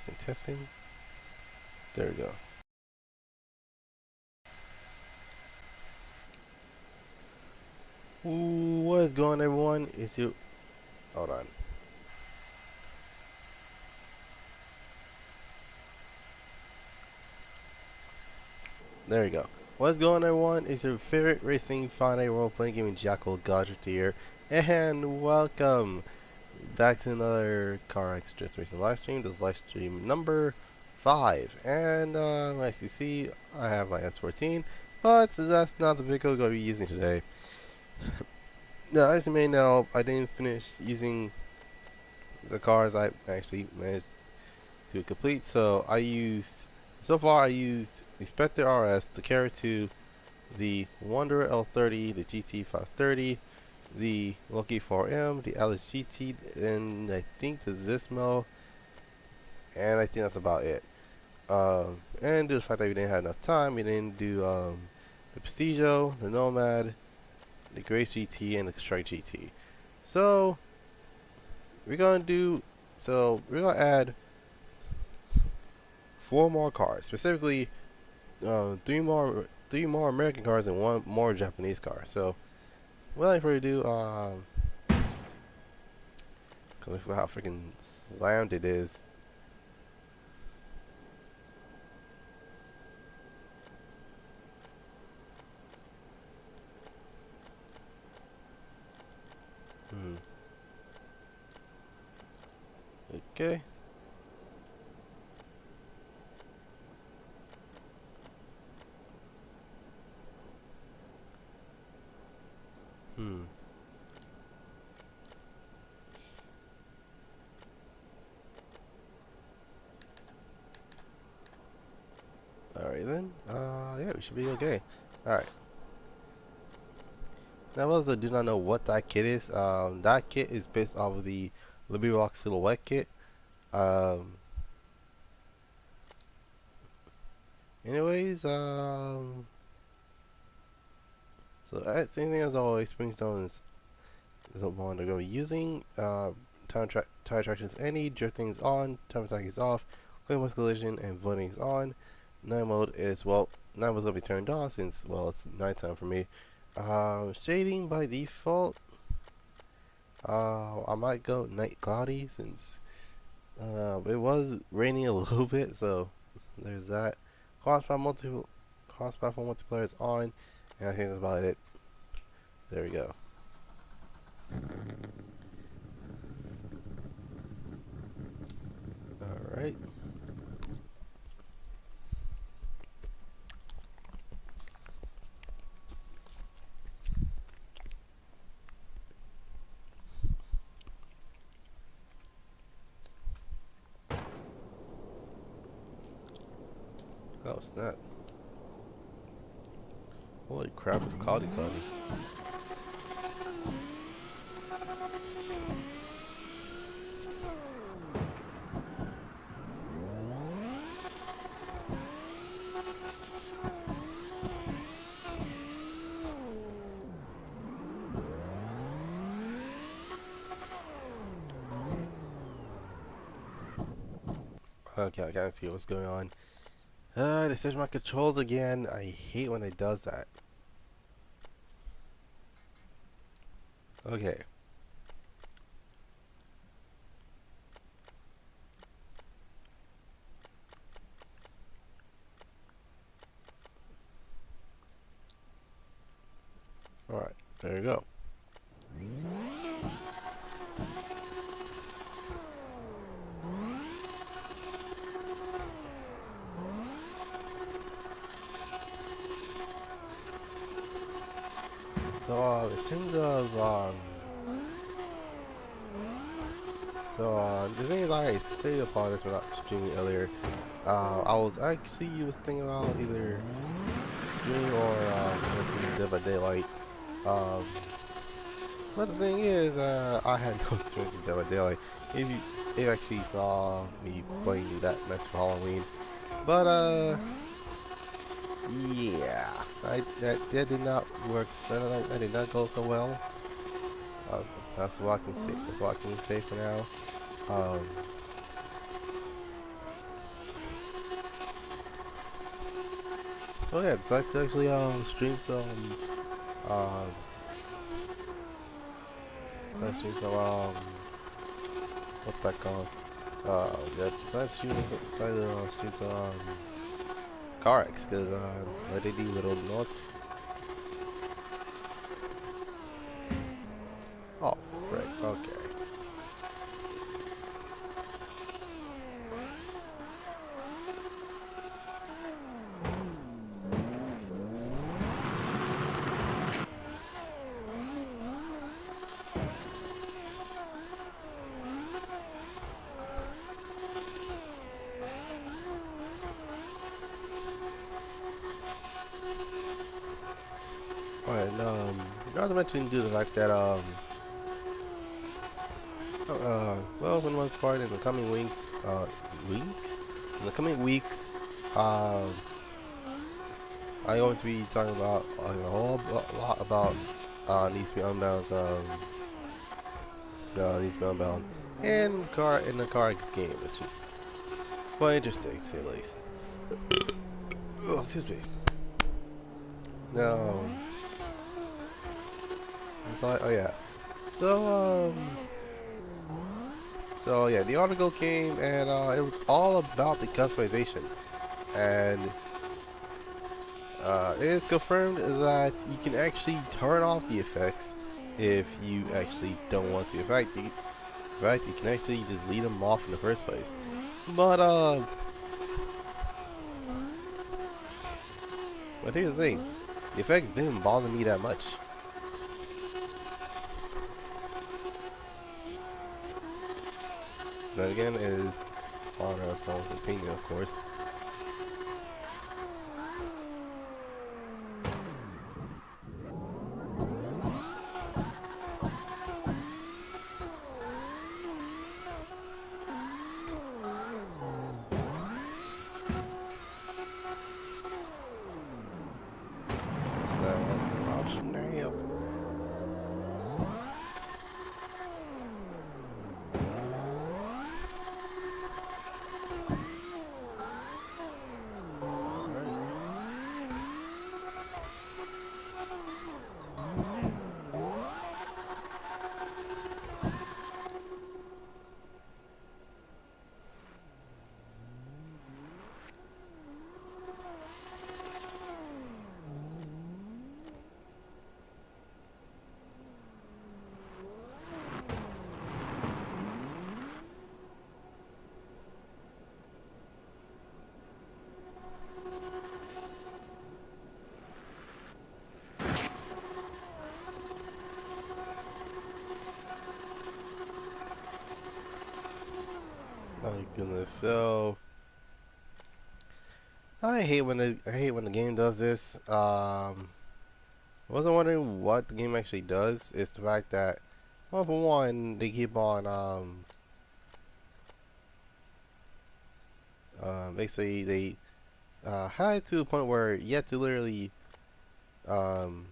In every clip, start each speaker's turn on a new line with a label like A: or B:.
A: Testing, testing. There we go. Ooh, what is going on, everyone? Is you? Hold on. There you go. What's going on, everyone? It's your favorite racing Friday role-playing gaming jackal Goddrifter here, and welcome back to another Car Extras Racing livestream. This is livestream number 5, and as you see, I have my S14, but that's not the vehicle I'm going to be using today. Now, as you may know, I didn't finish using the cars I actually managed to complete, so so far I used the Spectre RS, the Carrera 2, the Wanderer L30, the GT 530, the Loki 4M, the Alice GT, and I think the Zismo, and I think that's about it. And due to the fact that we didn't have enough time, we didn't do the Prestigio, the Nomad, the Grace GT, and the Strike GT. So we're gonna add 4 more cars, specifically three more American cars and 1 more Japanese car. So without further ado, cause I forgot how freaking slammed it is. Okay. Hmm. Alright then. Yeah, we should be okay. Alright. Now, those that do not know what that kit is, that kit is based off of the Liberty Rock Silhouette kit. Um, anyways, so same thing as always, Springstone is the one they're going to be using. Tire traction is any, drifting is on, time attack is off, clean west collision and voting is on. Night mode is, well, night mode is going to be turned on since, well, it's nighttime for me. Shading by default, I might go night cloudy since it was raining a little bit, so there's that. Cross-platform multiplayer is on, and I think that's about it. There we go. Alright. Oh, snap. Holy crap, it's cloudy. Okay, I can't see what's going on. They switched my controls again. I hate when it does that. Okay. Alright, there you go. So, in terms of, the thing is, I say upon this without streaming earlier. I was thinking about either stream or listening to Dead by Daylight. Um, but the thing is, I had no experience with Dead by Daylight. If you actually saw me playing that mess for Halloween, but yeah, that did not work. That did not go so well. That's what I can say. That's what I can say for now. Um, Oh yeah, it's actually stream some um stream some what's that called? Yeah, decided to stream some Carex because what they do little notes. Oh, frick. Okay. Alright, not to mention due to the fact that well, for the most part, in the coming in the coming weeks, um, I'm going to be talking about a whole lot about Needs to Be Unbound, Needs to Be Unbound, and the Cards game, which is quite interesting, to say the least. Oh, excuse me. Now, it's like, oh yeah, so so yeah, the article came and it was all about the customization, and it is confirmed that you can actually turn off the effects if you actually don't want to. In fact, you can actually just leave them off in the first place. But here's the thing: the effects didn't bother me that much. But again, it is on someone's opinion, of course. So that was the option now. My goodness. So I hate when the game does this. I wasn't wondering what the game actually does. It's the fact that, well, for one, they keep on basically they had it to the point where you had to literally um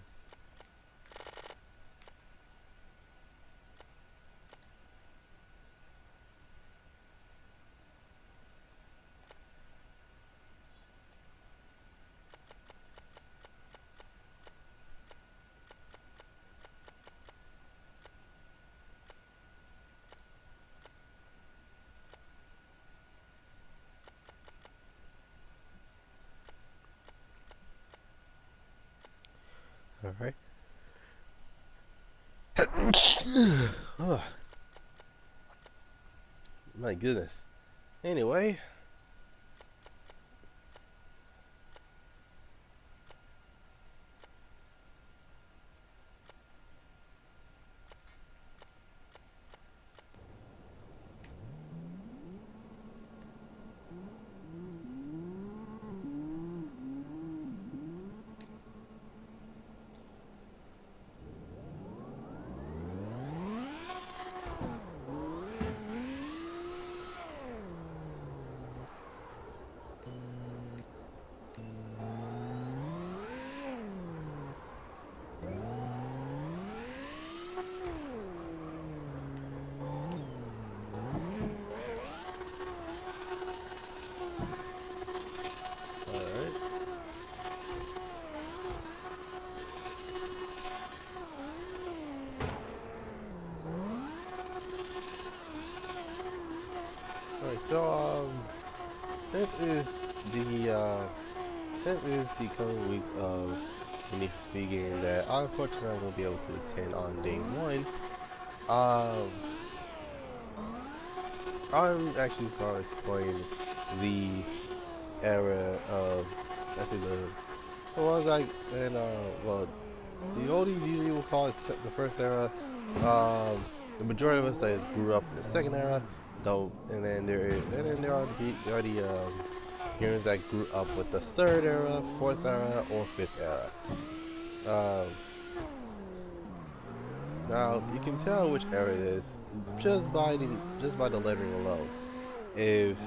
A: all right. Oh, my goodness. Anyway, This is the this is the coming weeks of the Need for Speed game that unfortunately I won't be able to attend on day one. Um, I'm actually just gonna explain the era of actually the ones like and well the oldies usually will call it the first era. The majority of us that grew up in the second era don't, and then there are the gamers that grew up with the third era, fourth era, or fifth era. Um, Now you can tell which era it is just by the lettering alone. If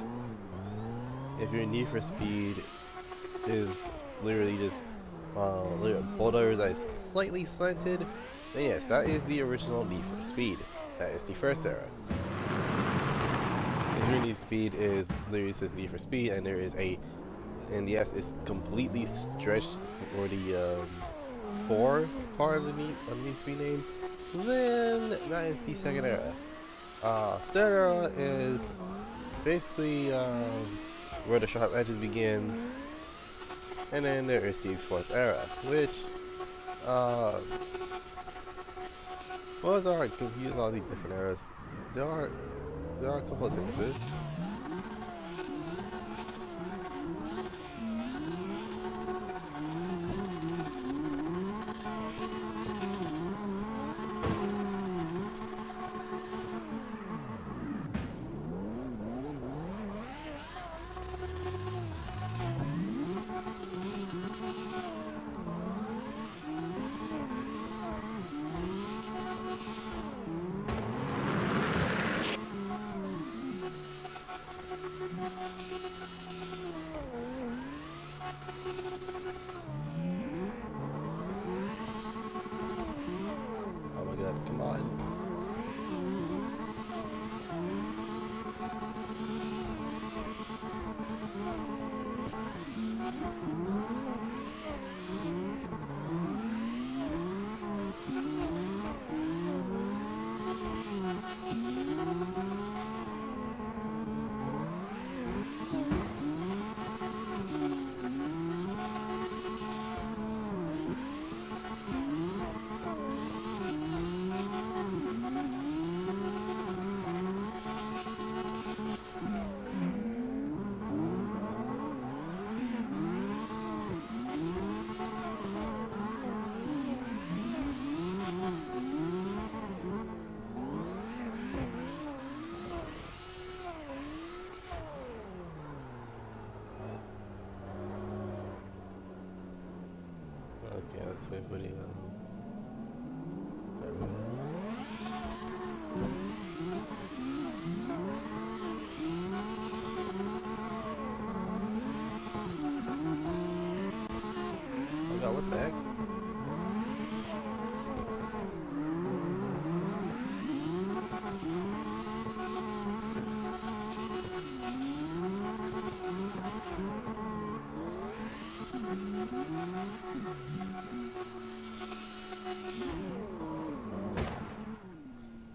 A: if your Need for Speed is literally just boulders that is slightly slanted, then yes, that is the original Need for Speed. That is the first era. If your Need for Speed is literally says Need for Speed, and there is and yes, it's completely stretched for the four part of the Need for Speed name, then that is the second era. Third era is basically where the sharp edges begin, and then there is the fourth era, which uh, well, there are confused all these different eras. There are there are a couple of differences. Oh my god, come on. Okay, let's wait for the there we go. Oh god, what the heck?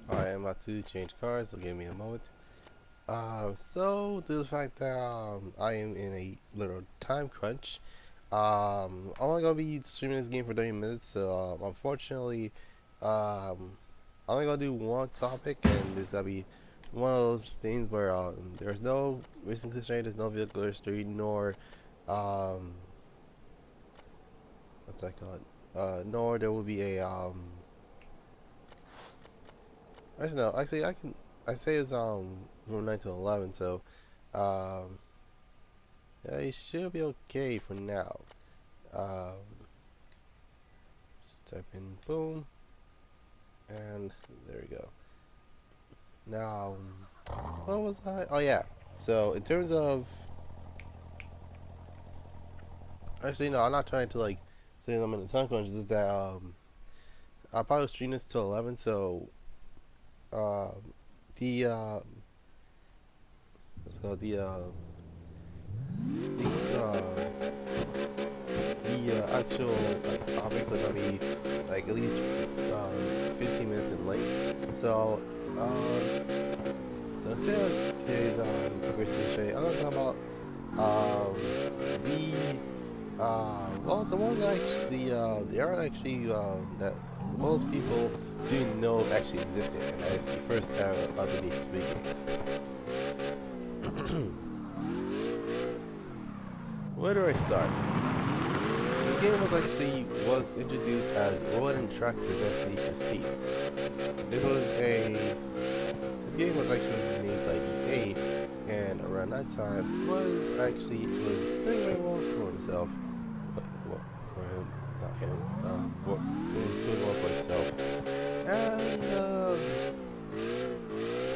A: Alright, I'm about to change cars, so give me a moment. So due to the fact that I am in a little time crunch, I'm only gonna be streaming this game for 30 minutes. So unfortunately, I'm only gonna do one topic, and this gonna be one of those things where there's no racing constraint, there's no vehicle history, nor um, what's that called? Nor there will be a actually no, actually I say it's from 9 to 11, so um. yeah, it should be okay for now. Um, just type in boom, and there we go. Now, what was I? Oh yeah. So in terms of, actually no, I'm not trying to like say I'm in the time crunch. Is that I'll probably stream this till 11. So um, the let's go the actual topics are gonna be like at least 15 minutes in length. So instead of today's quick racing show, I'm gonna talk about Well, the one that actually, the era actually, that most people do know actually existed, and that is the first era of the Need for Speed games. Where do I start? The game was introduced as Road and Track presents Need for Speed. This was a this game was actually made by EA, and around that time was doing very well for himself. Well, for him, not him. He was doing well for himself. And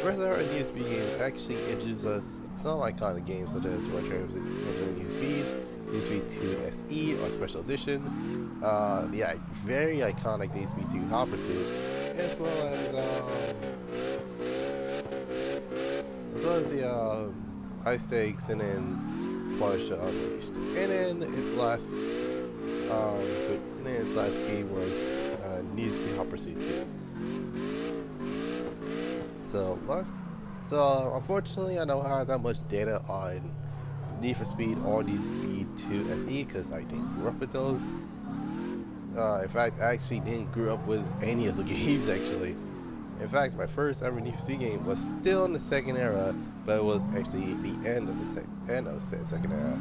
A: first era Need for Speed games actually introduced us some iconic games such as Resident Need for Speed, Need for Speed 2 SE or Special Edition, yeah, very iconic Need for Speed 2 Hot Pursuit, as well as the High Stakes, and then Porsche Unleashed, and then its last game was Need for Speed Hot Pursuit 2. So unfortunately, I don't have that much data on Need for Speed or Need for Speed 2 SE because I didn't grow up with those. In fact, I actually didn't grow up with any of the games actually. In fact, my first ever Need for Speed game was still in the second era, but it was actually the end of the second era.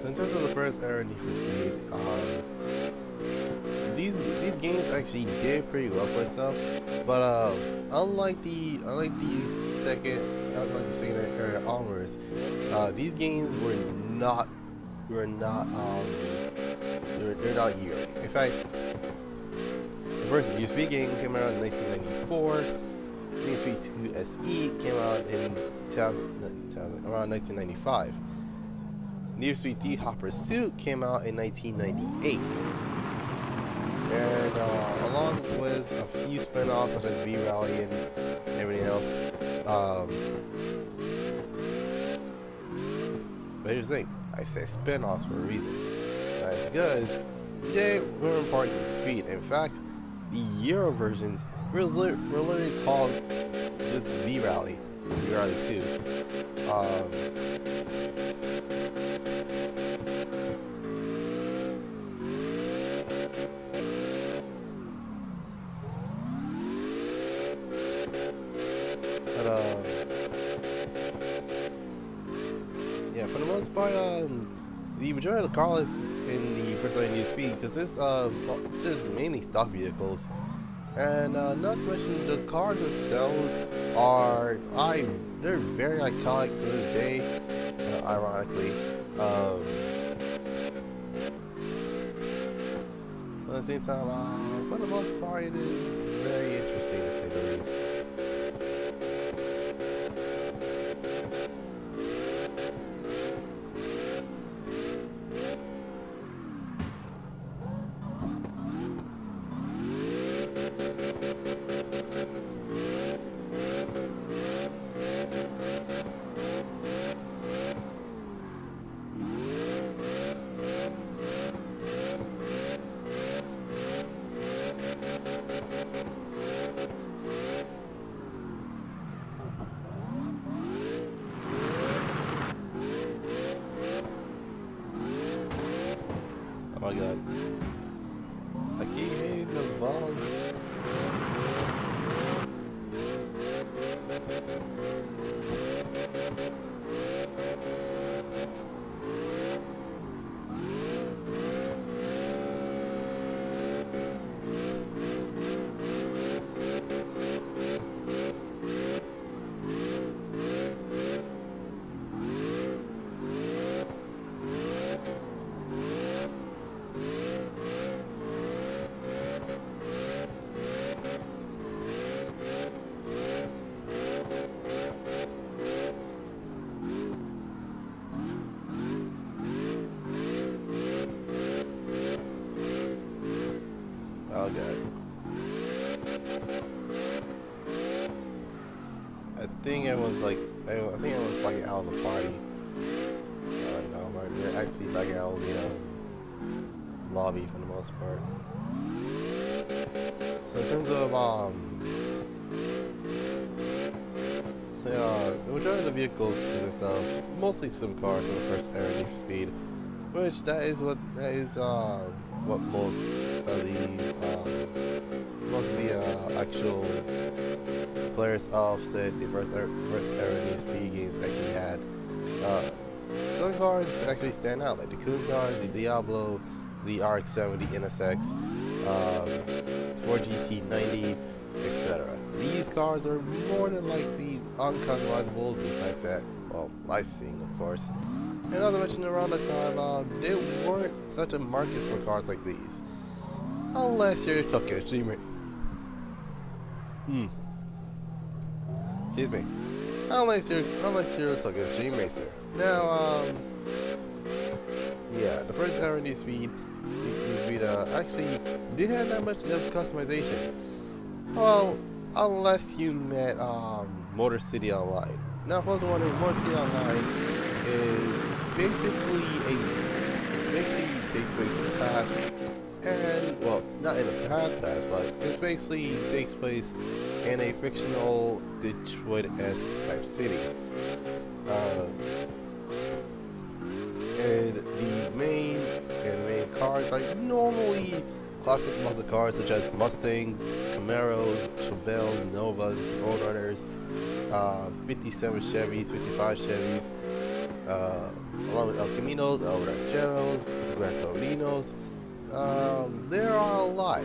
A: In terms of the first era Need for Speed, these games actually did pretty well for itself, but unlike the second era onwards, these games they're not yearly. In fact, the first Need for Speed game came out in 1994. Need for Speed 2 SE came out in around 1995. Need for Speed 3 Hot Pursuit came out in 1998. And along with a few spin-offs such as V-Rally and everything else. But here's the thing, I say spin-offs for a reason. That's because they weren't part of the Speed. In fact, the Euro versions were literally called just V-Rally 2. Yeah, for the most part, the majority of the cars in the first Need for Speed, because this is mainly stock vehicles, and not to mention the cars themselves they're very iconic to this day, ironically. But at the same time, for the most part, it is very interesting to say the least. Oh my god. I keep hitting the ball. Oh god. I think everyone's like, I think everyone's like out of the party. No, they're actually like out of the lobby for the most part. So in terms of so the majority of the vehicles consist of mostly sim cars for the first era Need for Speed, which that is what most of the actual players of said the first era Need for Speed games actually had. Uh, Some cars actually stand out, like the Coon cars, the Diablo, the RX-70, NSX, 4GT90, etc. These cars are more than likely uncustomizables, the fact that, well, licensing, of course. And not to mention around that time, there weren't such a market for cars like these. Unless you're Tokyo Streamer. Excuse me. Unless you're a Tokyo Stream Racer. Now, yeah, the first era Need Speed actually didn't have that much of customization. Well, unless you met Motor City Online. Now, for those who wondering, Motor City Online is basically takes place in the past, and well, not in the past, but it's basically takes place in a fictional Detroit-esque type city. Uh, and the main cars are normally classic muscle cars such as Mustangs, Camaros, Chevelles, Novas, Roadrunners, 57 Chevys, 55 Chevys, along with El Caminos, El Rancheros, Gran Torinos. There are a lot.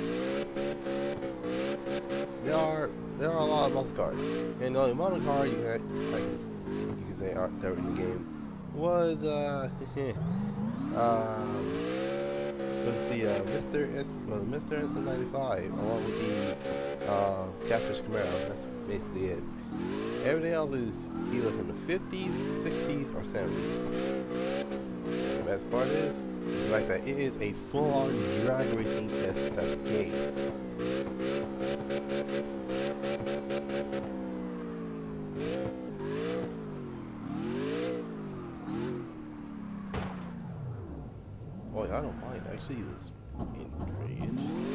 A: There are a lot of muscle cars, and the only model car you had, like you can say, that were in the game was Mr. S95 along with the Catfish Camaro. That's basically it. Everything else is either from the 50s, 60s, or 70s. The best part is the fact that it is a full-on drag racing-esque type of game. Boy, I don't mind. Actually, this is very interesting.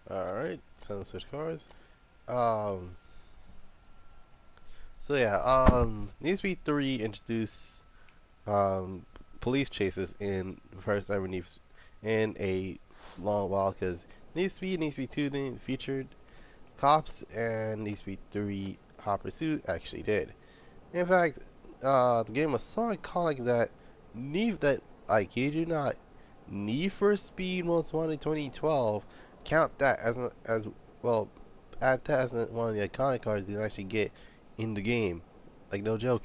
A: Alright, time to switch cars. So yeah, Need for Speed 3 introduced police chases in the first ever in a long while, because Need for Speed 2 didn't featured cops, and Need for Speed 3 Hot Pursuit actually did. In fact, the game was so iconic that I kid you not, Need for Speed Most Wanted in 2012 count that as well, add that as one of the iconic cars you can actually get in the game. Like, no joke.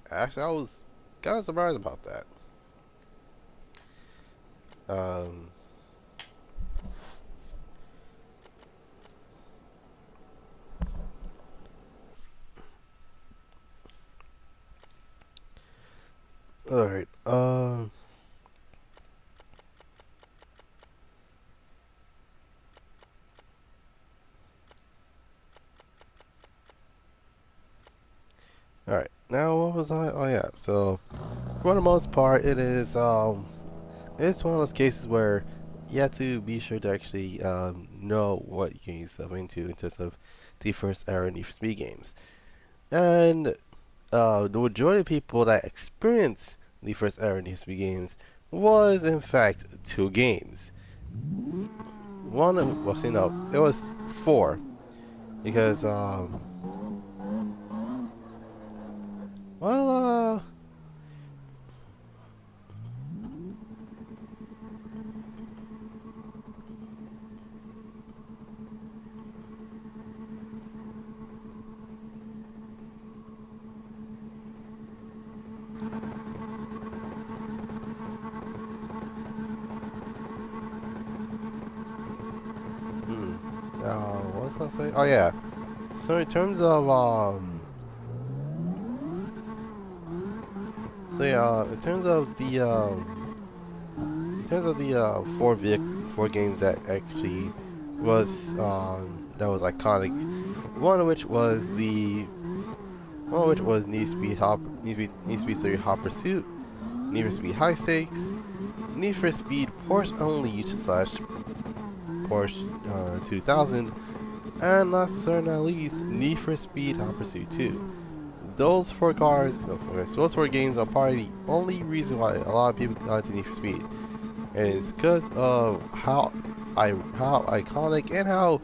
A: Actually, I was kind of surprised about that. Alright, alright, now what was I? Oh yeah, so for the most part, it's one of those cases where you have to be sure to actually know what you get yourself into in terms of the first era Need for Speed games. And the majority of people that experienced the first era Need for Speed games was in fact two games. One of, well, see, no, it was four. because well what was I say? Oh yeah. So in terms of in terms of the four games that actually that was iconic. One of which was Need for Speed 3 Hot Pursuit, Need for Speed High Stakes, Need for Speed Porsche Unleashed slash Porsche 2000, and last but certainly not least, Need for Speed Hot Pursuit 2. Those four cars, no, okay, so those four games are probably the only reason why a lot of people got into Need for Speed. And it's because of how iconic and how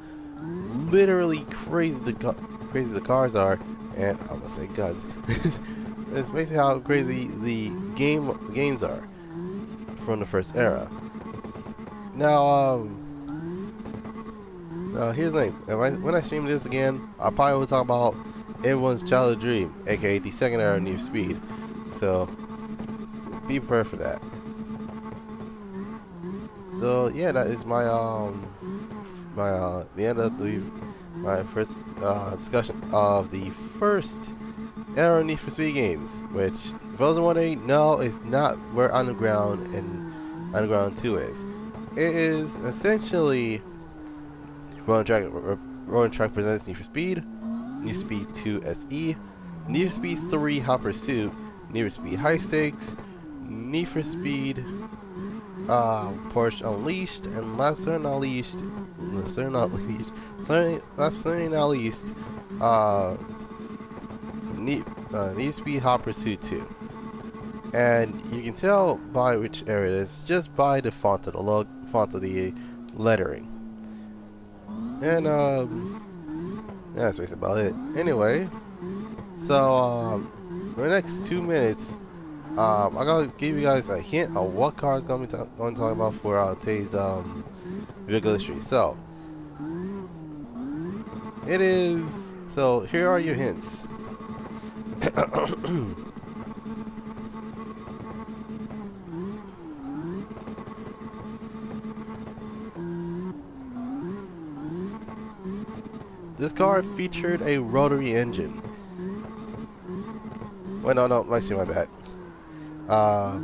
A: literally crazy the cars are, and I'm gonna say guns. It's basically how crazy the games are from the first era. Now, here's the thing. When I stream this again, I probably will talk about everyone's childhood dream, aka the second era of Need for Speed. So, be prepared for that. So yeah, that is my the end of my first discussion of the first era Need for Speed games. Which, for those wondering, no, it's not where Underground and Underground 2 is. It is essentially Rolling Track presents Need for Speed, Need for Speed 2 SE, Need for Speed 3 Hot Pursuit, Need for Speed High Stakes, Need for Speed Porsche Unleashed, and last but not least, Need for Speed Hot Pursuit 2. And you can tell by which area it is just by the font of the lettering. And that's basically about it. Anyway, so for the next 2 minutes, I'm gonna give you guys a hint of what car is going to talk about for today's vehicle history. So it is. So here are your hints. This car featured a rotary engine. Wait, no, actually, my bad. Huh.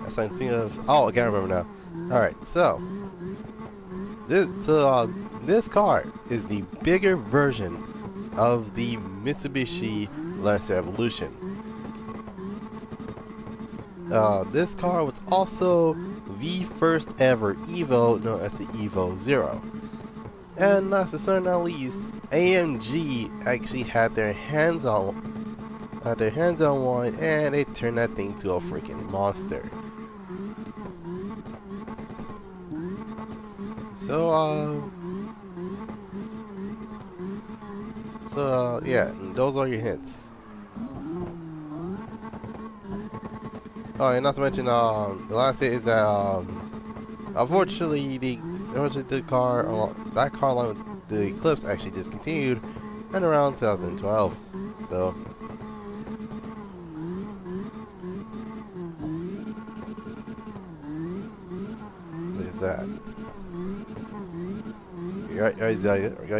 A: That's something of. Oh, I can't remember now. All right, so this car is the bigger version of the Mitsubishi Lancer Evolution. This car was also the first ever Evo known as the Evo Zero. And last but not least, AMG actually had their hands on one, and they turned that thing to a freaking monster. Yeah, those are your hints. Oh, and not to mention, the last hit is that, unfortunately, that car along with the Eclipse actually discontinued in around 2012. So, there's that. You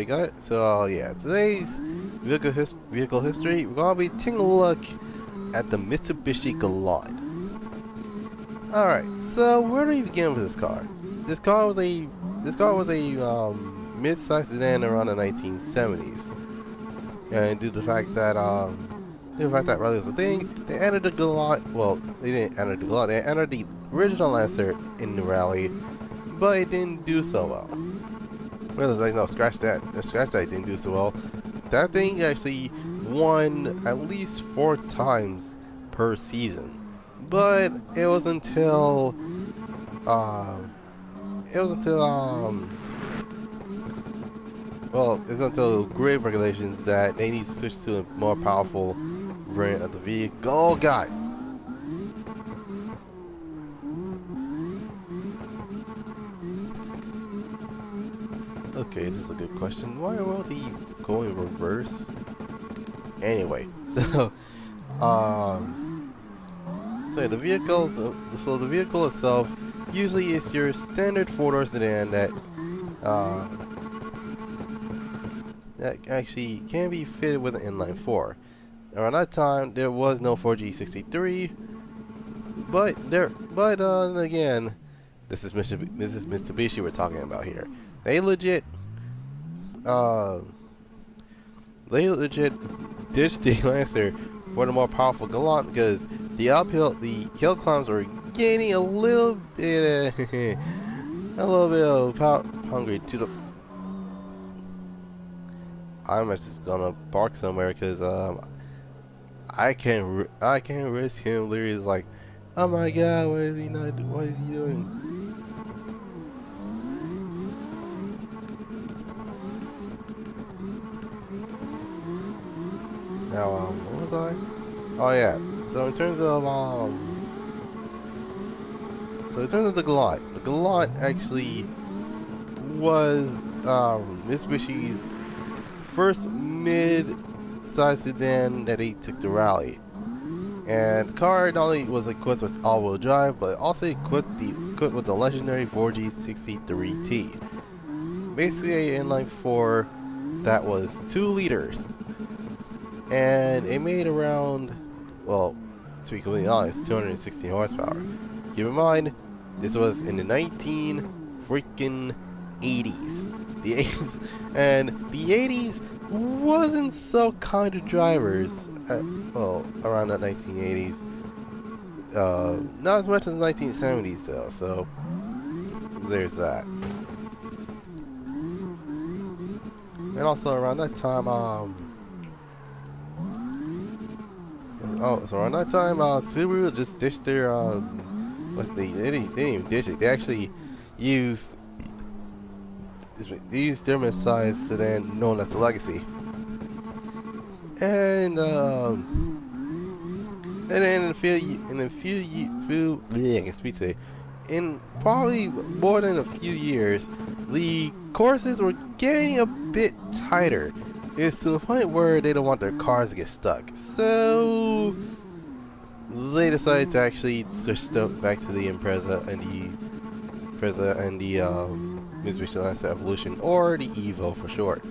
A: got it? So, yeah, today's vehicle history, we're gonna be taking a look at the Mitsubishi Galant. Alright, so where do we begin with this car? This car was a mid-sized sedan around the 1970s, and due to the fact that rally was a thing, they entered the Galant. Well, they didn't enter the Galant. They entered the original Lancer in the rally, but it didn't do so well. Well, it's like, no, scratch that. Scratch that. It didn't do so well. That thing actually won at least 4 times per season. But it was until well, it's until grid regulations that they need to switch to a more powerful variant of the vehicle. Oh god! Okay, this is a good question. Why won't he go in reverse? Anyway, so so the vehicle, the vehicle itself usually is your standard four-door sedan uh, that actually can be fitted with an inline four. Around that time, there was no 4G63, but again, this is Mitsubishi we're talking about here. They legit, uh, ditched the Lancer for the more powerful Galant because the hill climbs were gaining a little bit, a little bit of power hungry to the. I'm just gonna park somewhere because I can't risk him literally like, oh my god, what is he doing? Now what was I? Oh yeah. So in terms of the Galant actually was Mitsubishi's first mid-sized sedan that he took to rally. And the car not only was equipped with all-wheel drive, but also equipped with the legendary 4G63T. Basically an inline 4 that was 2 liters. And it made around, well, to be completely honest, 260 horsepower. Keep in mind, this was in the 19 freaking 80s. The 80s, and the 80s wasn't so kind to drivers. Well, around the 1980s. Not as much as the 1970s though. So there's that. And also around that time, Subaru just ditched their they didn't even ditch it. They actually used their mid-size sedan known as the Legacy. And then in probably more than a few years, the courses were getting a bit tighter. It's to the point where they don't want their cars to get stuck. So they decided to actually switch back to the Impreza and the Mitsubishi Lancer Evolution, or the Evo for short.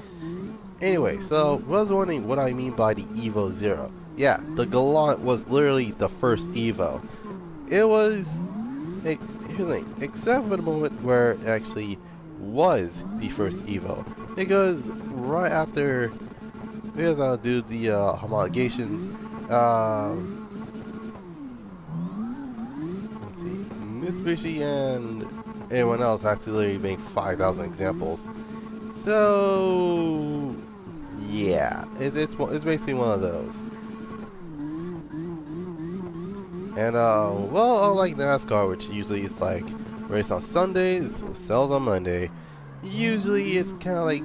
A: Anyway, so I was wondering what I mean by the Evo Zero. Yeah, the Galant was literally the first Evo. It was, except for the moment where it actually was the first Evo, because right after, because I'll do the homologations, let's see, Mitsubishi and everyone else actually make 5,000 examples. So yeah, it's basically one of those. And well, unlike NASCAR, which usually is like race on Sundays, sells on Monday, usually it's kind of like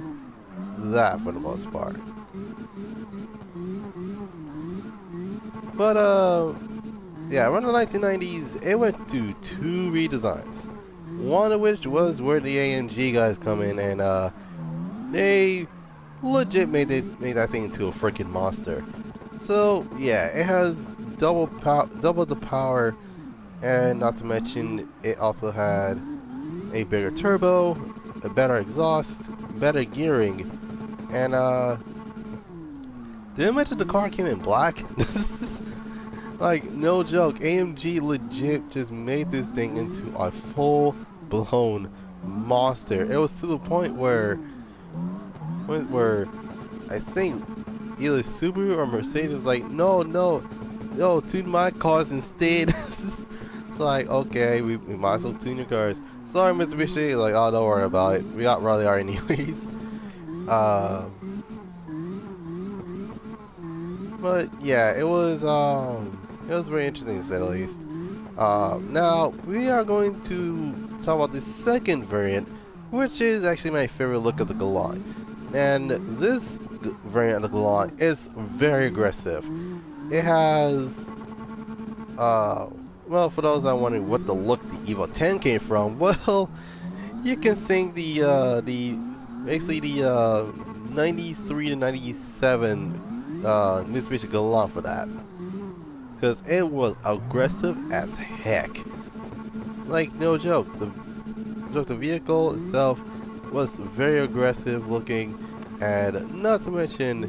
A: that for the most part. But yeah, around the 1990s, it went through 2 redesigns. One of which was where the AMG guys come in, and they legit made that thing into a freaking monster. So yeah, it has double the power, and not to mention it also had a bigger turbo, a better exhaust, better gearing, and did I mention the car came in black? Like, no joke, AMG legit just made this thing into a full-blown monster. It was to the point where I think either Subaru or Mercedes was like, no, tune my cars instead. It's like, okay, we might as well tune your cars. Sorry, Mitsubishi. Like, oh, don't worry about it. We got Rally-R anyways. But yeah, it was It was very interesting to say the least. Now, we are going to talk about the second variant, which is actually my favorite look of the Galant. And this variant of the Galant is very aggressive. It has, well, for those that are wondering what the look the Evo 10 came from, well, you can sing basically the 93 to 97 Mitsubishi Galant for that. Because it was aggressive as heck. Like, no joke. The vehicle itself was very aggressive looking, and not to mention,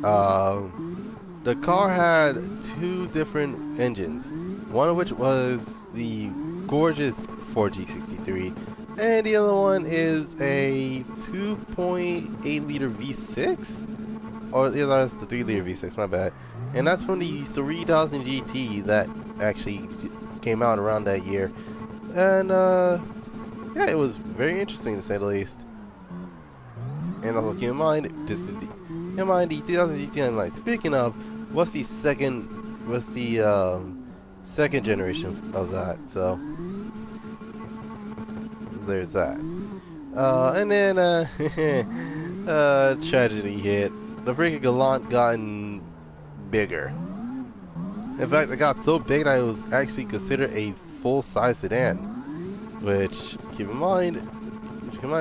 A: the car had two different engines. One of which was the gorgeous 4G63, and the other one is a 2.8 liter V6? Or yeah, that's the 3 liter V6, my bad. And that's from the 3000 GT that actually came out around that year. And yeah, it was very interesting to say the least. And also keep in mind, this is the 2000 GT I'm like speaking of was the second second generation of that. So there's that. And then tragedy hit. The freaking Galant gotten bigger. In fact, it got so big that it was actually considered a full-size sedan. Which, keep in mind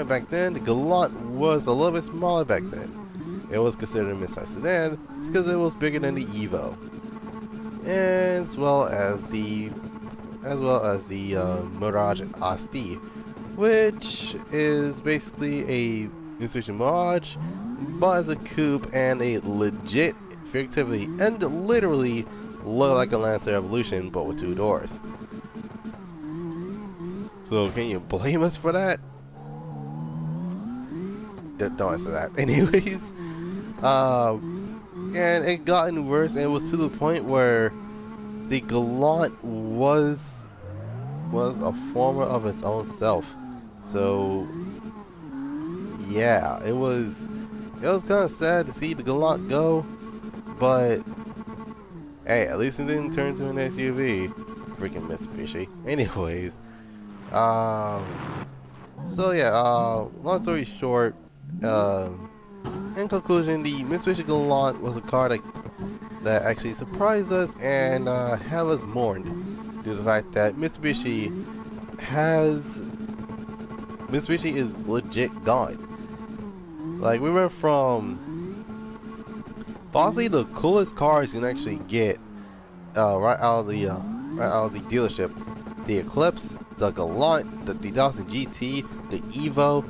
A: back then, the Galant was a little bit smaller back then. It was considered a mid-size sedan because it was bigger than the Evo, and as well as the Mirage Asti, which is basically a Mitsubishi Mirage, but as a coupe and a legit, figuratively and literally look like a Lancer Evolution, but with two doors. So can you blame us for that? Don't answer that. Anyways, and it gotten worse, and it was to the point where the Galant was a former of its own self. So yeah, it was kind of sad to see the Galant go, but hey, at least it didn't turn to an SUV. Freaking Mitsubishi. Anyways, so yeah, long story short, in conclusion, the Mitsubishi Galant was a car that actually surprised us and have us mourned due to the fact that Mitsubishi is legit gone. Like, we went from possibly the coolest cars you can actually get right out of the dealership: the Eclipse, the Galant, the 3000 GT, the Evo,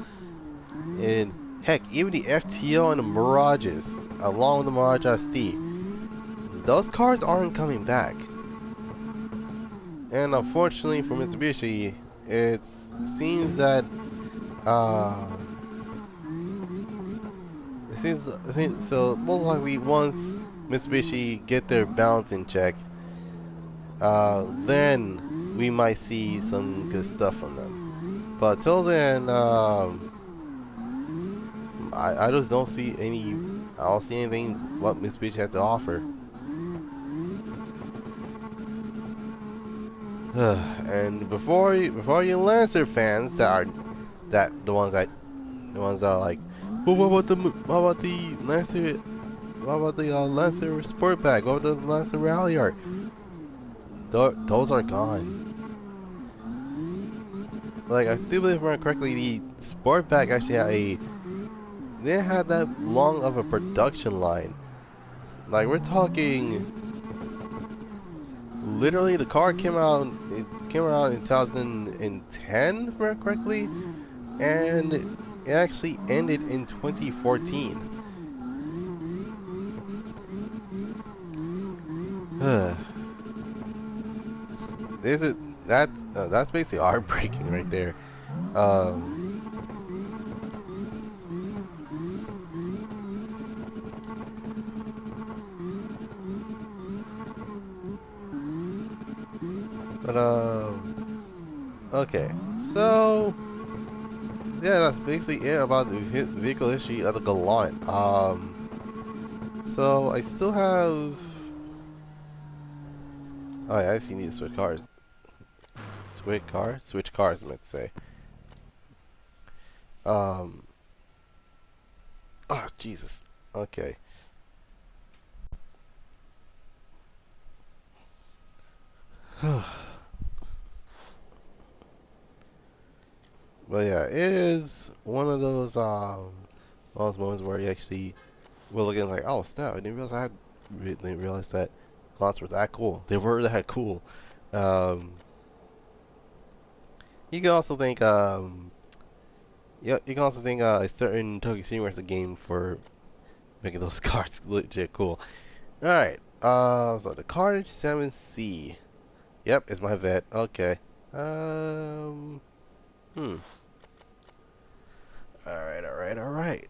A: and heck, even the FTO and the Mirages, along with the Mirage ST. Those cars aren't coming back. And unfortunately for Mitsubishi, it seems that so most likely once Mitsubishi get their balance in check, then we might see some good stuff from them. But till then, I just don't see anything what Mitsubishi has to offer. And before you Lancer fans the ones that are like, well, what about the Lancer Lancer Sportback? What about the Lancer Rally Art? Those are gone. Like, I do believe if I remember correctly, the Sportback actually didn't have that long of a production line. Like, we're talking, literally the car came out in 2010, if I remember correctly, and it actually ended in 2014. That's basically heartbreaking right there. Okay, so yeah, that's basically it about the vehicle history of the Galant. So I still have Oh yeah, I actually need to switch cars. Switch cars? Switch cars, I meant to say. Um. Oh, Jesus. Okay. But yeah, it is one of those moments where you actually will look at it like, oh snap, I didn't realize didn't realize that clowns were that cool. They were that cool. Um, you can also think, yeah, you can also think a certain Tokyo is a game for making those cards legit cool. All right, so the Carnage 7C. Yep, it's my vet. Okay. Um, hmm. All right, all right, all right.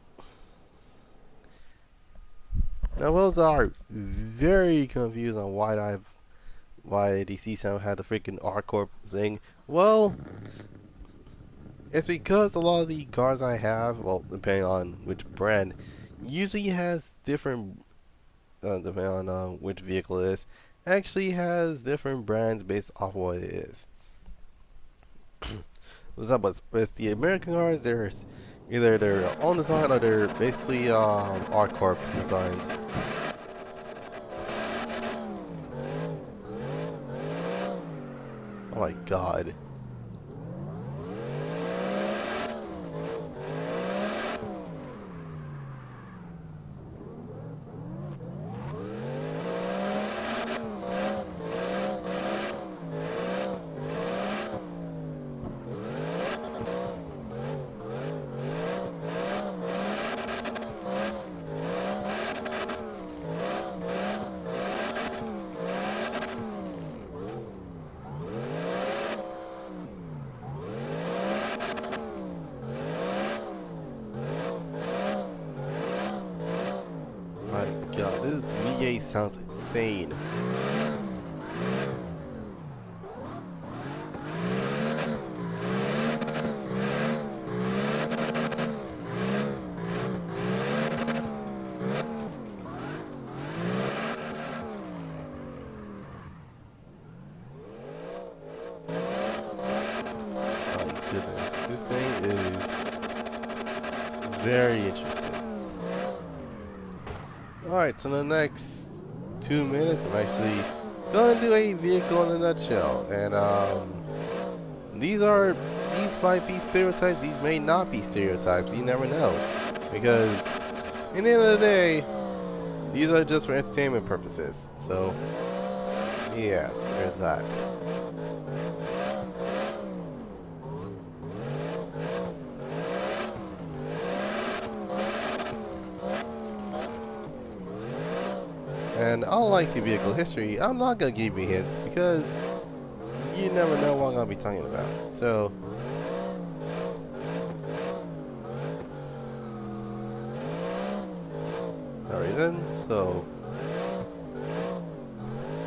A: Now, those are very confused on why DC Sound had the freaking R-Corp thing. Well, it's because a lot of the cars I have, well, depending on which brand, usually has different, depending on which vehicle it is, actually has different brands based off what it is. What's up with the American cars? There's either their own design or they're basically R-Corp designs. Oh my god. My god, this VA sounds insane. My goodness, this thing is very interesting. Alright, so in the next 2 minutes, I'm actually going to do a vehicle in a nutshell. And, these might be stereotypes, these may not be stereotypes, you never know. Because, in the end of the day, these are just for entertainment purposes. So, yeah, there's that. And unlike the vehicle history, I'm not going to give you hints because you never know what I'm going to be talking about. So, no reason. So,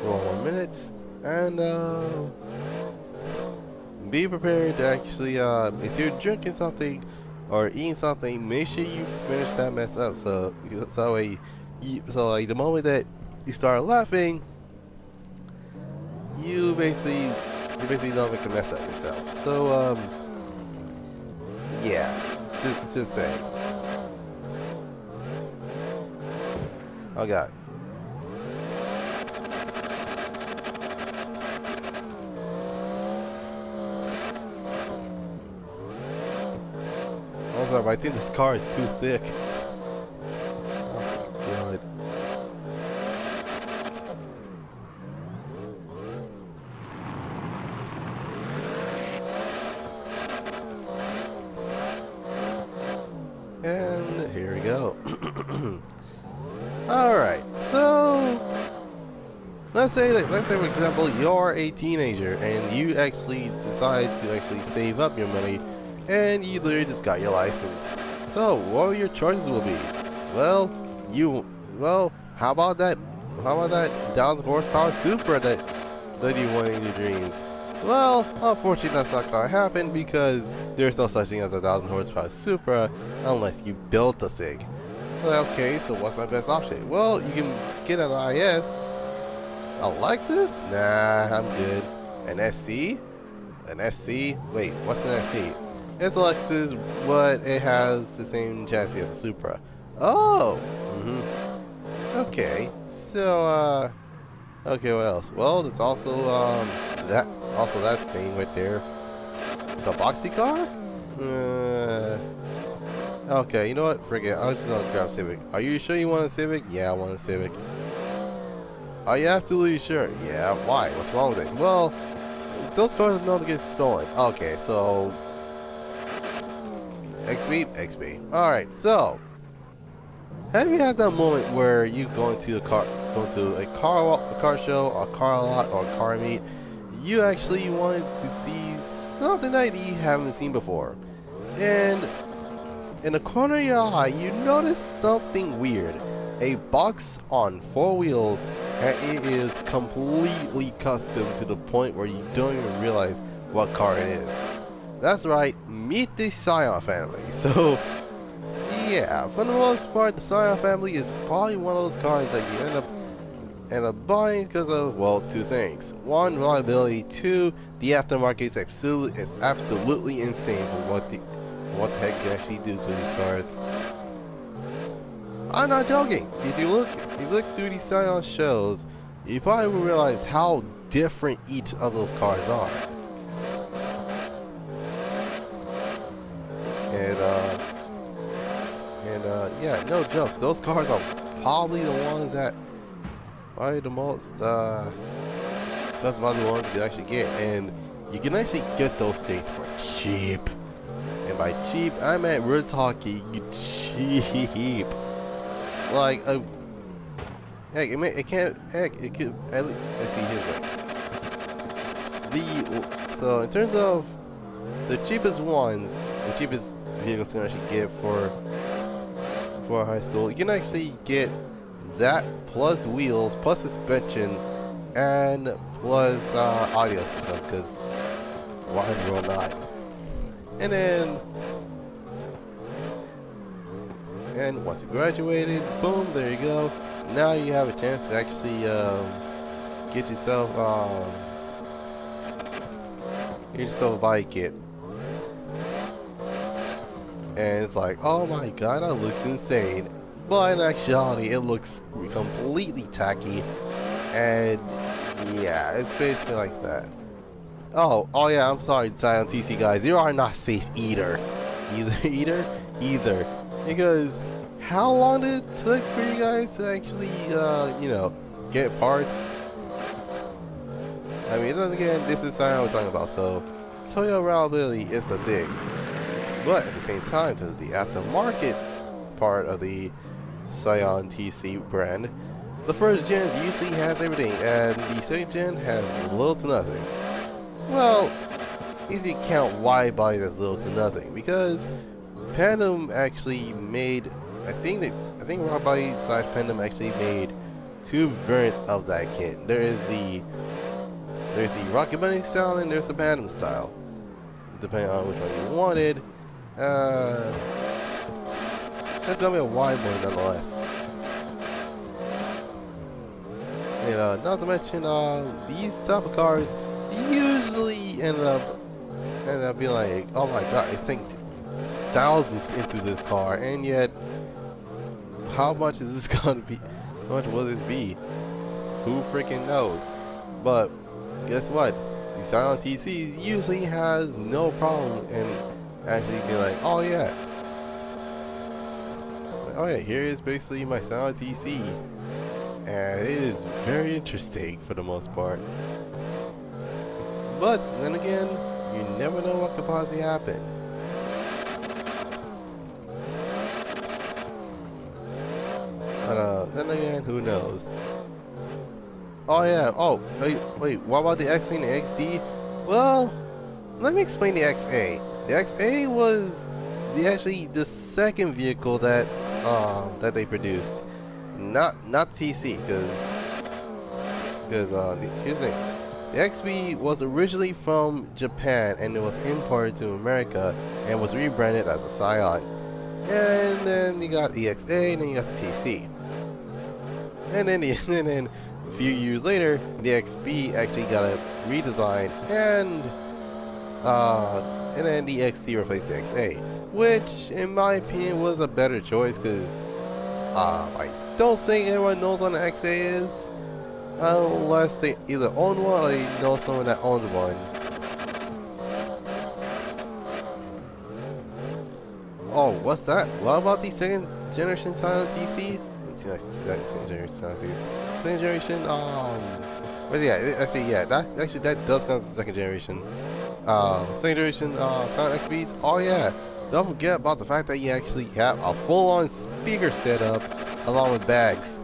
A: 1 minute. And, be prepared to actually, if you're drinking something or eating something, make sure you finish that mess up. So like the moment that you start laughing, you basically don't make a mess up yourself. So yeah, just saying. Oh god. Also, I think this car is too thick. Oh god. And here we go. Alright, so let's say for example you're a teenager and you actually decide to actually save up your money and you literally just got your license. So what your choices will be? Well, how about that 1,000 horsepower Supra that you want in your dreams? Well, unfortunately that's not gonna happen because there's no such thing as a 1,000 horsepower Supra unless you built the thing. Well, okay, so what's my best option? Well, you can get an IS, A Lexus? Nah, I'm good. An SC? An SC? Wait, what's an SC? It's a Lexus, but it has the same chassis as a Supra. Oh! Okay. So, okay, what else? Well, there's also, that, that thing right there. The boxy car? Okay, you know what? Forget it. I'm just gonna grab Civic. Are you sure you want a Civic? Yeah, I want a Civic. Are you absolutely sure? Yeah, why? What's wrong with it? Well, those cars are known to get stolen. Okay, so XP, XP. Alright, so have you had that moment where you go into a car show, a car lot, or a car meet? You actually wanted to see something that you haven't seen before, and in the corner of your eye, you notice something weird. A box on 4 wheels, and it is completely custom to the point where you don't even realize what car it is. That's right, meet the Scion family. So, yeah, for the most part, the Scion family is probably one of those cars that you end up buying because of, well, 2 things. 1, reliability. 2, the aftermarket is absolutely insane for what the heck you can actually do to these cars. I'm not joking. If you look through these Scion shows, you probably will realize how different each of those cars are. Yeah, no joke. Those cars are probably the ones that the most that's about the ones you can actually get, and you can actually get those things for cheap. And by cheap, I meant we're talking cheap. Like heck, it could at least, let's see, here's so in terms of the cheapest ones, the cheapest vehicles you can actually get for high school, you can actually get that plus wheels, plus suspension, and plus audio system, because why in the world not? And then, and once you graduated, boom, there you go. Now you have a chance to actually get yourself a bike kit. And it's like, oh my god, that looks insane. But in actuality, it looks completely tacky. And yeah, it's basically like that. Oh yeah, I'm sorry, Scion TC guys. You are not safe either. Either. Because how long did it take for you guys to actually, you know, get parts? I mean, then again, this is Scion we're talking about, so Toyo reliability is a thing. But at the same time, because the aftermarket part of the Scion TC brand, the first gen usually has everything, and the second gen has little to nothing. Well, easy to count wide bodies as little to nothing, because Pandem actually made, I think Rock Body / Pandem actually made 2 variants of that kit. There's the Rocket Bunny style and there's the Pandem style, depending on which one you wanted. That's gonna be a wide one nonetheless. And not to mention, these type of cars usually end up being like, oh my god, I think thousands into this car, and yet, how much is this gonna be? How much will this be? Who freaking knows? But guess what? The Scion TC usually has no problem in actually be like, oh yeah, here is basically my Scion TC, and it is very interesting for the most part. But then again, you never know what could possibly happen. But then again, who knows? Oh yeah. Oh wait. What about the XA and the XD? Well, let me explain the XA. The XA was actually the second vehicle that they produced, not TC, because here's the thing. The XB was originally from Japan and it was imported to America and was rebranded as a Scion. And then you got the XA and then you got the TC. And then a few years later, the XP actually got a redesign, and then the XT replaced the XA, which, in my opinion, was a better choice because I don't think anyone knows what an XA is unless they either own one or they know someone that owns one. Oh, what's that? What about the second generation silent TCs? Let's see, second generation silent TCs. Second generation, where's he at? I see, yeah, that actually that does count as the second generation. Second generation silent XPs. Oh yeah, don't forget about the fact that you actually have a full-on speaker setup along with bags.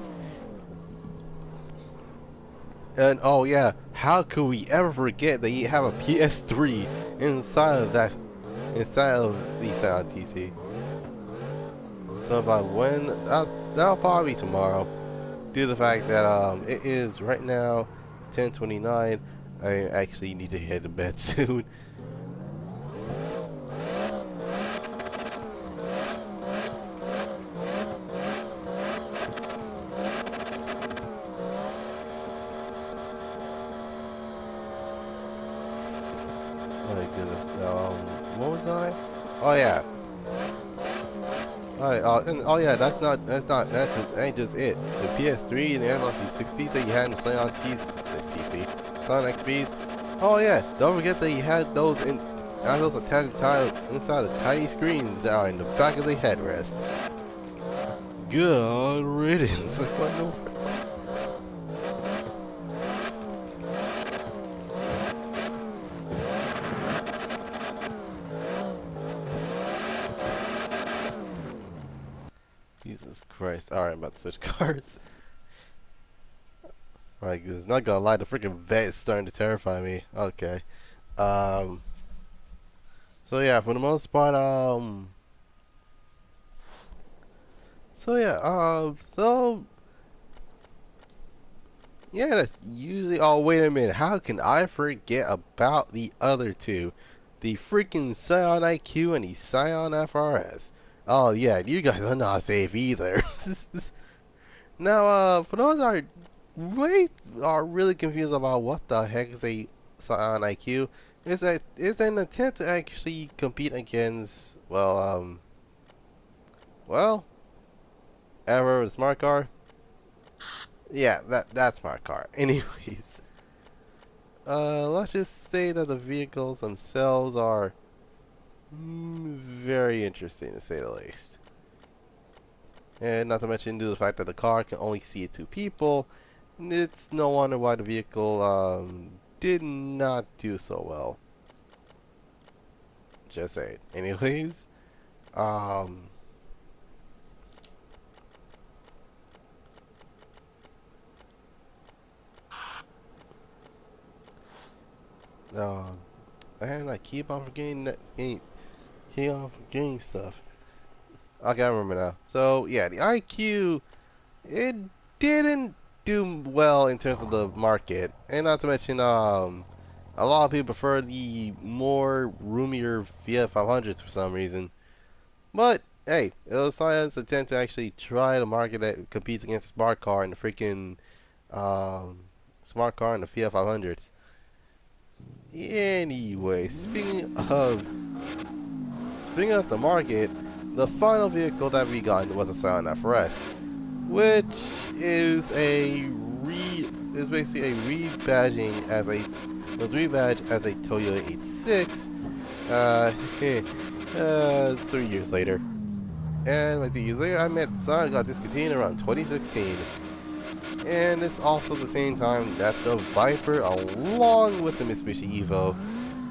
A: And oh yeah, how could we ever forget that you have a PS3 inside of that, inside of the silent TC? So if I win, that'll probably be tomorrow, due to the fact that it is right now 10:29. I actually need to head to bed soon. Oh my goodness. What was I? Oh yeah. Oh yeah, that ain't just it. The PS3 and the Xbox 360 that you had in the TC, Sonic XPs. Oh yeah, don't forget that you had those attached inside the tiny screens that are in the back of the headrest. Good riddance. Jesus Christ. Alright, I'm about to switch cars. My goodness, not gonna lie, the freaking vet is starting to terrify me. Okay. So yeah, for the most part, yeah, that's usually, oh wait a minute, how can I forget about the other two? The freaking Scion IQ and the Scion FRS. Oh yeah, you guys are not safe either. Now, for those that are really confused about what the heck is a Scion IQ, it's an attempt to actually compete against, well, ever a smart car. Yeah, that smart car. Anyways, let's just say that the vehicles themselves are very interesting to say the least. And not to mention due to the fact that the car can only see two people, it's no wonder why the vehicle did not do so well. Just saying. Anyways, and I keep on forgetting stuff. Okay, I remember now. So yeah, the IQ, it didn't do well in terms of the market, and not to mention a lot of people prefer the more roomier Fiat 500s for some reason. But hey, it was Science's attempt to actually try to market that competes against smart car and the freaking smart car and the Fiat 500s. Anyway, speaking of the market, the final vehicle that we got was a Scion FRS, which is basically a rebadging as a rebadged as a Toyota 86 3 years later. And like 3 years later, I met Scion got discontinued around 2016. And it's also the same time that the Viper, along with the Mitsubishi Evo,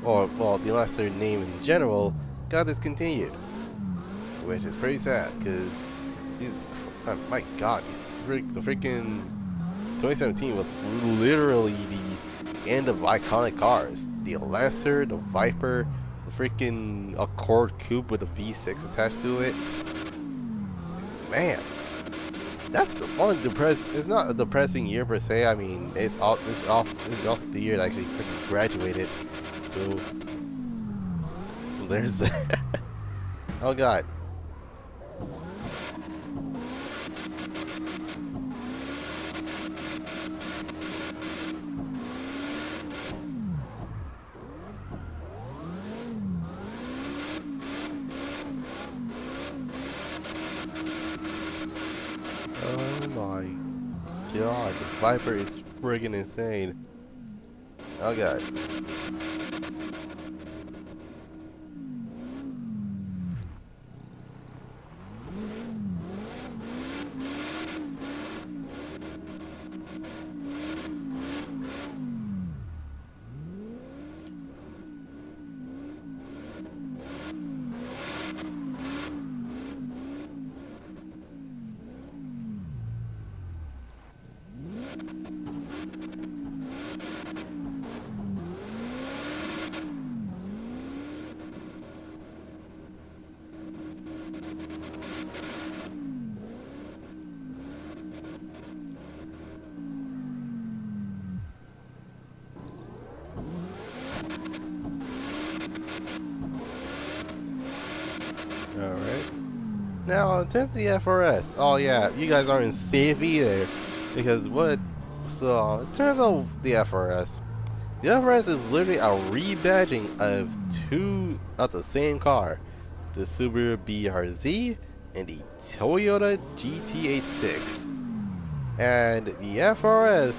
A: or well, the lesser name in general, got discontinued. Which is pretty sad, because these, oh my god, the freaking 2017 was literally the end of iconic cars. The Lesser, the Viper, the freaking Accord Coupe with a V6 attached to it. Man, that's one it's not a depressing year per se. I mean, it's also the year that actually freaking graduated. So there's that. Oh god. god, the Viper is friggin' insane. Oh god. Alright. Now, in terms of the FRS, oh yeah, you guys aren't safe either. Because what? So, in terms of the FRS is literally a rebadging of two of the same car. The Subaru BRZ and the Toyota GT86. And the FRS,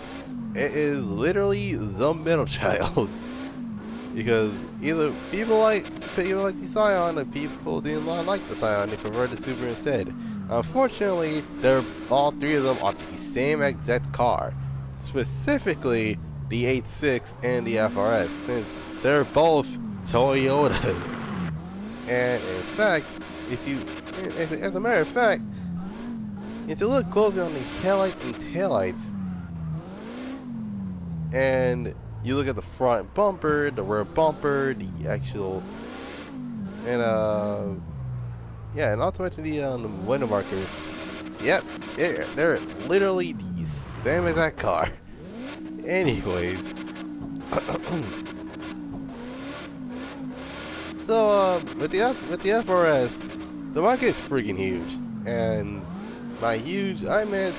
A: it is literally the middle child. Because either people like the Scion, and people didn't like the Scion. They preferred the Subaru instead. Unfortunately, they're all three of them are the same exact car, specifically the 86 and the FRS, since they're both Toyotas. And in fact, as a matter of fact, if you look closely on the headlights and taillights, and you look at the front bumper, the rear bumper, the actual, and yeah, and not to mention the window markers. Yep, they're literally the same exact car. Anyways, so with the FRS, the market is freaking huge, and by huge I meant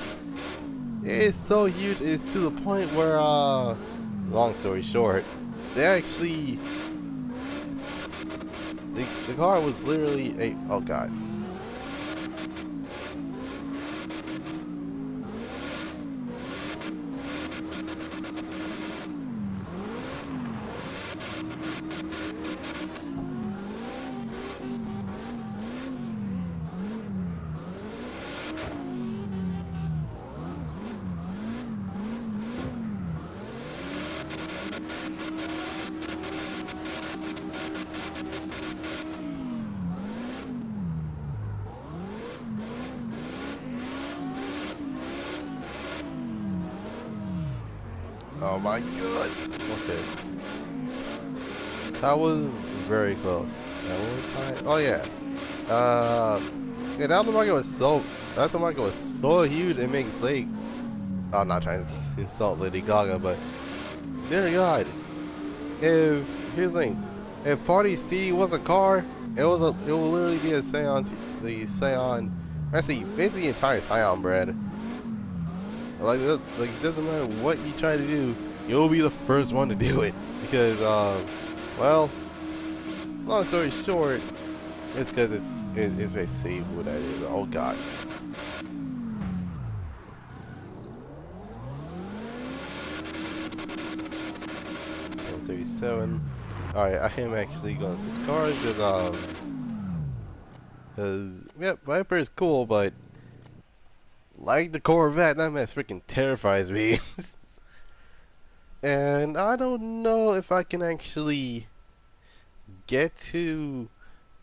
A: it is so huge. It's to the point where long story short, they actually the car was literally a oh god. Oh my god. Okay. That was very close. That was high. Oh yeah. Yeah, that market was so huge it makes like I'm not trying to insult Lady Gaga, but dear God, here's the thing. If Party C was a car, it will literally be a Scion actually basically the entire Scion brand. Like it doesn't matter what you try to do, you'll be the first one to do it. Because, well, long story short, it's because it's basically what that is. Oh god. 37. Alright, I am actually going to switch cars because, yeah, Viper is cool, but like the Corvette, that mess freaking terrifies me. And I don't know if I can actually get to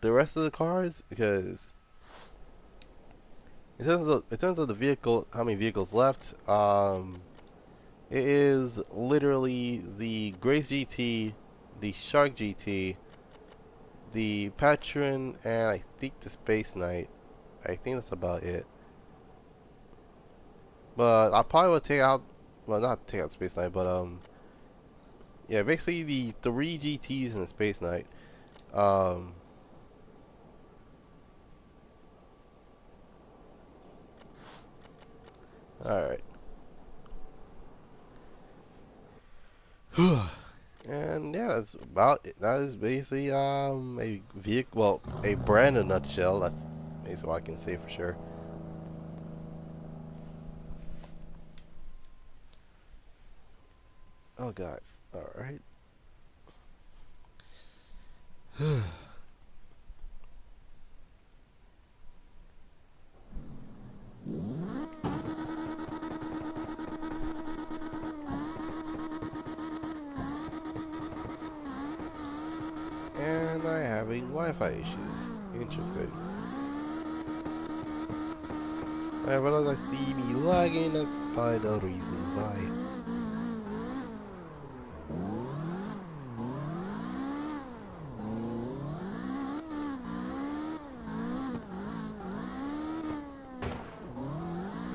A: the rest of the cars because in terms of the vehicle, how many vehicles left, it is literally the Grace GT, the Shark GT, the Patron, and I think the Space Knight. I think that's about it. But I probably will take out, well, not take out Space Knight, but yeah, basically the three GTs and the Space Knight. Alright. And yeah, that's about it. That is basically a vehicle, well, a brand in a nutshell. That's basically what I can say for sure. Oh god. Alright. And I'm having Wi-Fi issues. Interesting. Alright, but as I see me lagging, that's probably the reason why.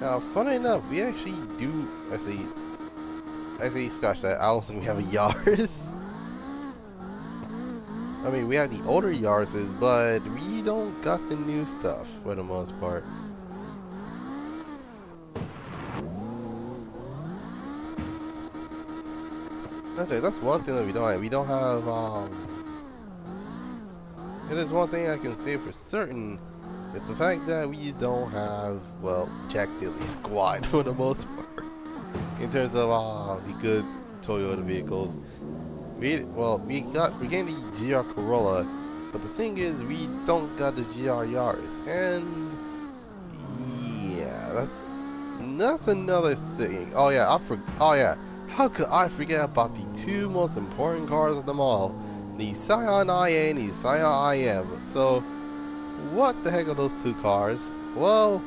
A: Now, funny enough, we actually do, I see scratch that, I don't think we have a Yaris. I mean, we have the older Yaris's, but we don't got the new stuff, for the most part. That's one thing that we don't have. We don't have, it is one thing I can say for certain. It's the fact that we don't have, well, Jack Dilly Squad for the most part. In terms of the good Toyota vehicles. We're getting the GR Corolla, but the thing is we don't got the GR Yaris. And yeah, that's another thing. Oh yeah, oh yeah. How could I forget about the two most important cars of them all? The Scion IA and the Scion IM. So, what the heck are those two cars? Well,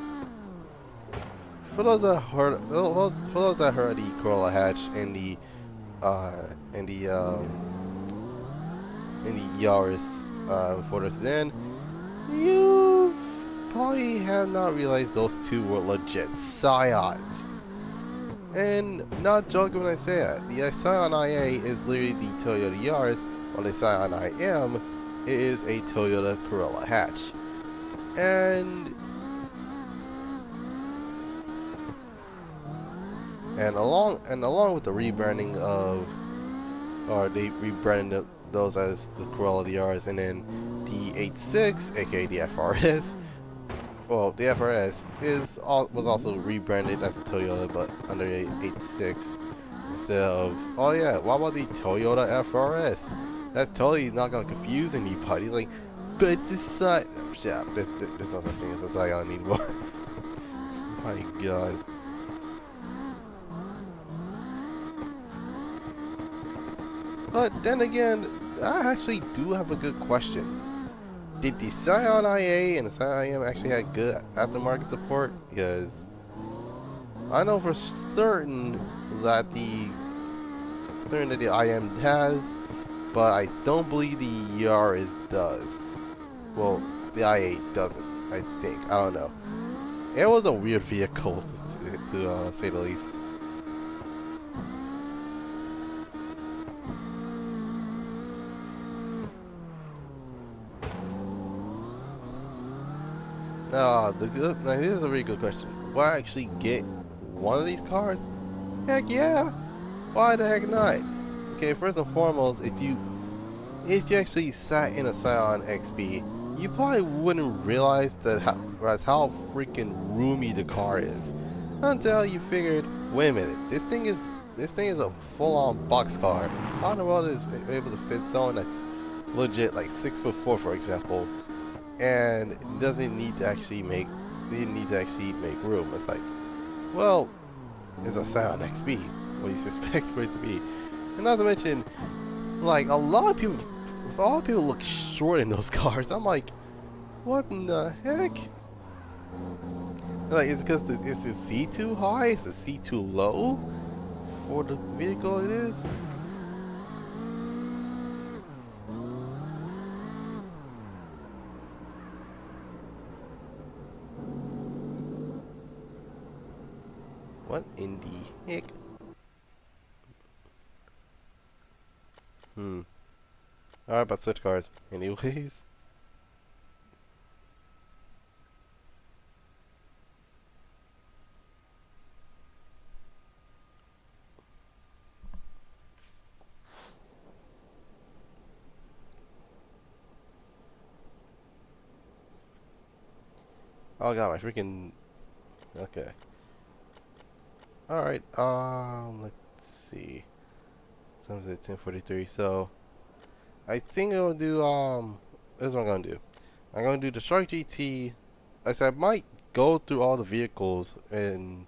A: for those that heard the Corolla hatch and the uh and the um and the Yaris for the sedan, you probably have not realized those two were legit Scions. And not joking when I say that. The Scion IA is literally the Toyota Yaris, while the Scion IM is a Toyota Corolla hatch. And along with the rebranding of, or they rebranded those as the Corolla Yaris, and then the 86, aka the FRS. Well, the FRS was also rebranded as a Toyota, but under the 86 instead of. Oh yeah, what about the Toyota FRS? That's totally not gonna confuse anybody. Like, but it's a Scion. Yeah, there's no such thing as a Scion anymore. My God. But then again, I actually do have a good question. Did the Scion IA and the Scion IM actually have good aftermarket support? Because I know for certain that the IM has, but I don't believe the Yaris does. Well, the IA doesn't. I think. I don't know. It was a weird vehicle to say the least. Now here's a really good question. Will I actually get one of these cars? Heck yeah! Why the heck not? Okay, first and foremost, if you actually sat in a Scion XB, you probably wouldn't realize how freaking roomy the car is until you figured, wait a minute, this thing is a full-on box car. How in the world is it able to fit someone that's legit like 6'4", for example, and didn't need to actually make room? It's like, well, it's a Scion XB. What do you expect for it to be? And not to mention, like, a lot of people look short in those cars. I'm like, what in the heck? Like, is it because is the seat too high? Is the seat too low for the vehicle it is? What in the heck? Alright, but switch cars. Anyways. Oh god, my freaking. Okay. Alright, let's see. Sometimes it's 10:43. So I think I'll do this is what I'm gonna do. I'm gonna do the Shark GT. I said I might go through all the vehicles in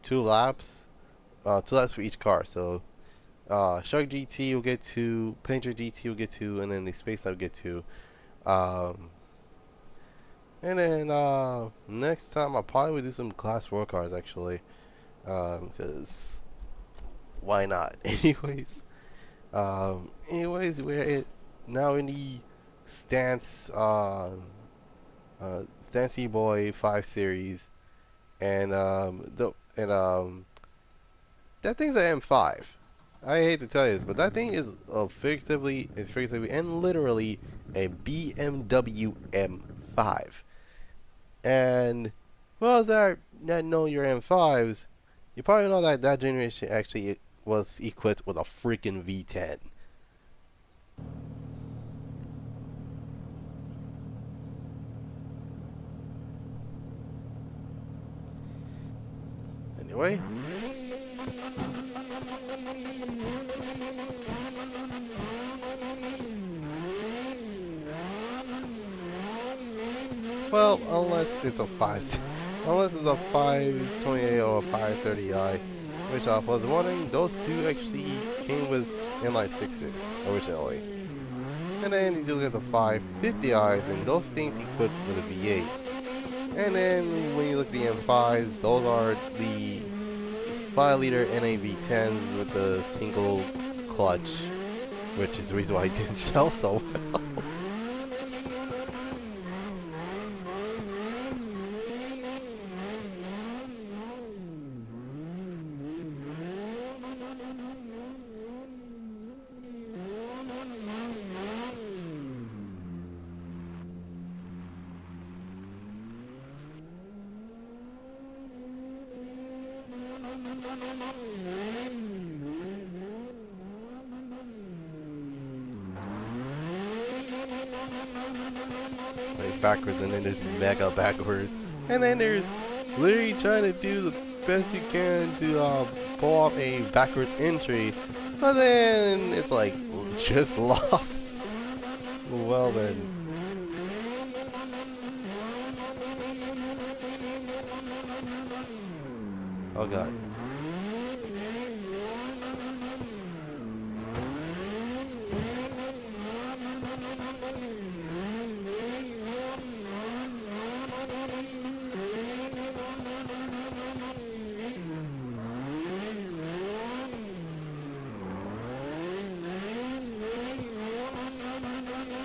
A: 2 laps. 2 laps for each car. So Shark GT will get 2, Painter GT will get 2, and then the Space Knight will get 2. Um, and then next time I'll probably do some Class 4 cars actually. Because why not? Anyways, we're it now in the Stance Stance Boy 5 series, and that thing's an M5. I hate to tell you this, but that thing is figuratively and literally a BMW M5. And well, that know your M5s, you probably know that that generation actually was equipped with a freaking V10. Anyway. Well, unless it's a 528 or a 530i, which I was wondering, those two actually came with inline sixes originally. And then you do get the 550i's, and those things equipped with a V8. And then when you look at the M5s, those are the 5-liter NAV10s with the single clutch, which is the reason why it didn't sell so well. Like backwards, and then there's mega backwards, and then there's literally trying to do the best you can to pull off a backwards entry, but then it's like just lost. Well then. Oh god.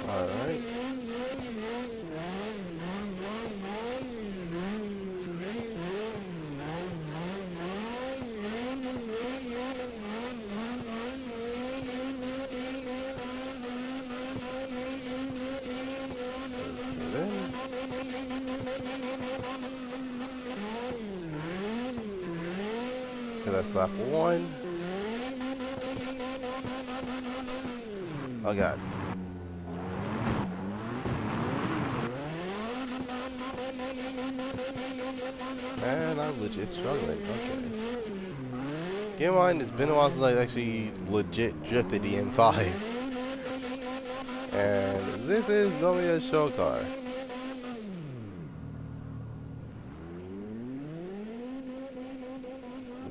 A: Alright. Okay, that's lap 1. Oh god. Man, I'm legit struggling. Okay. Keep in mind, it's been a while since I actually legit drifted the M5. And this is normally a show car.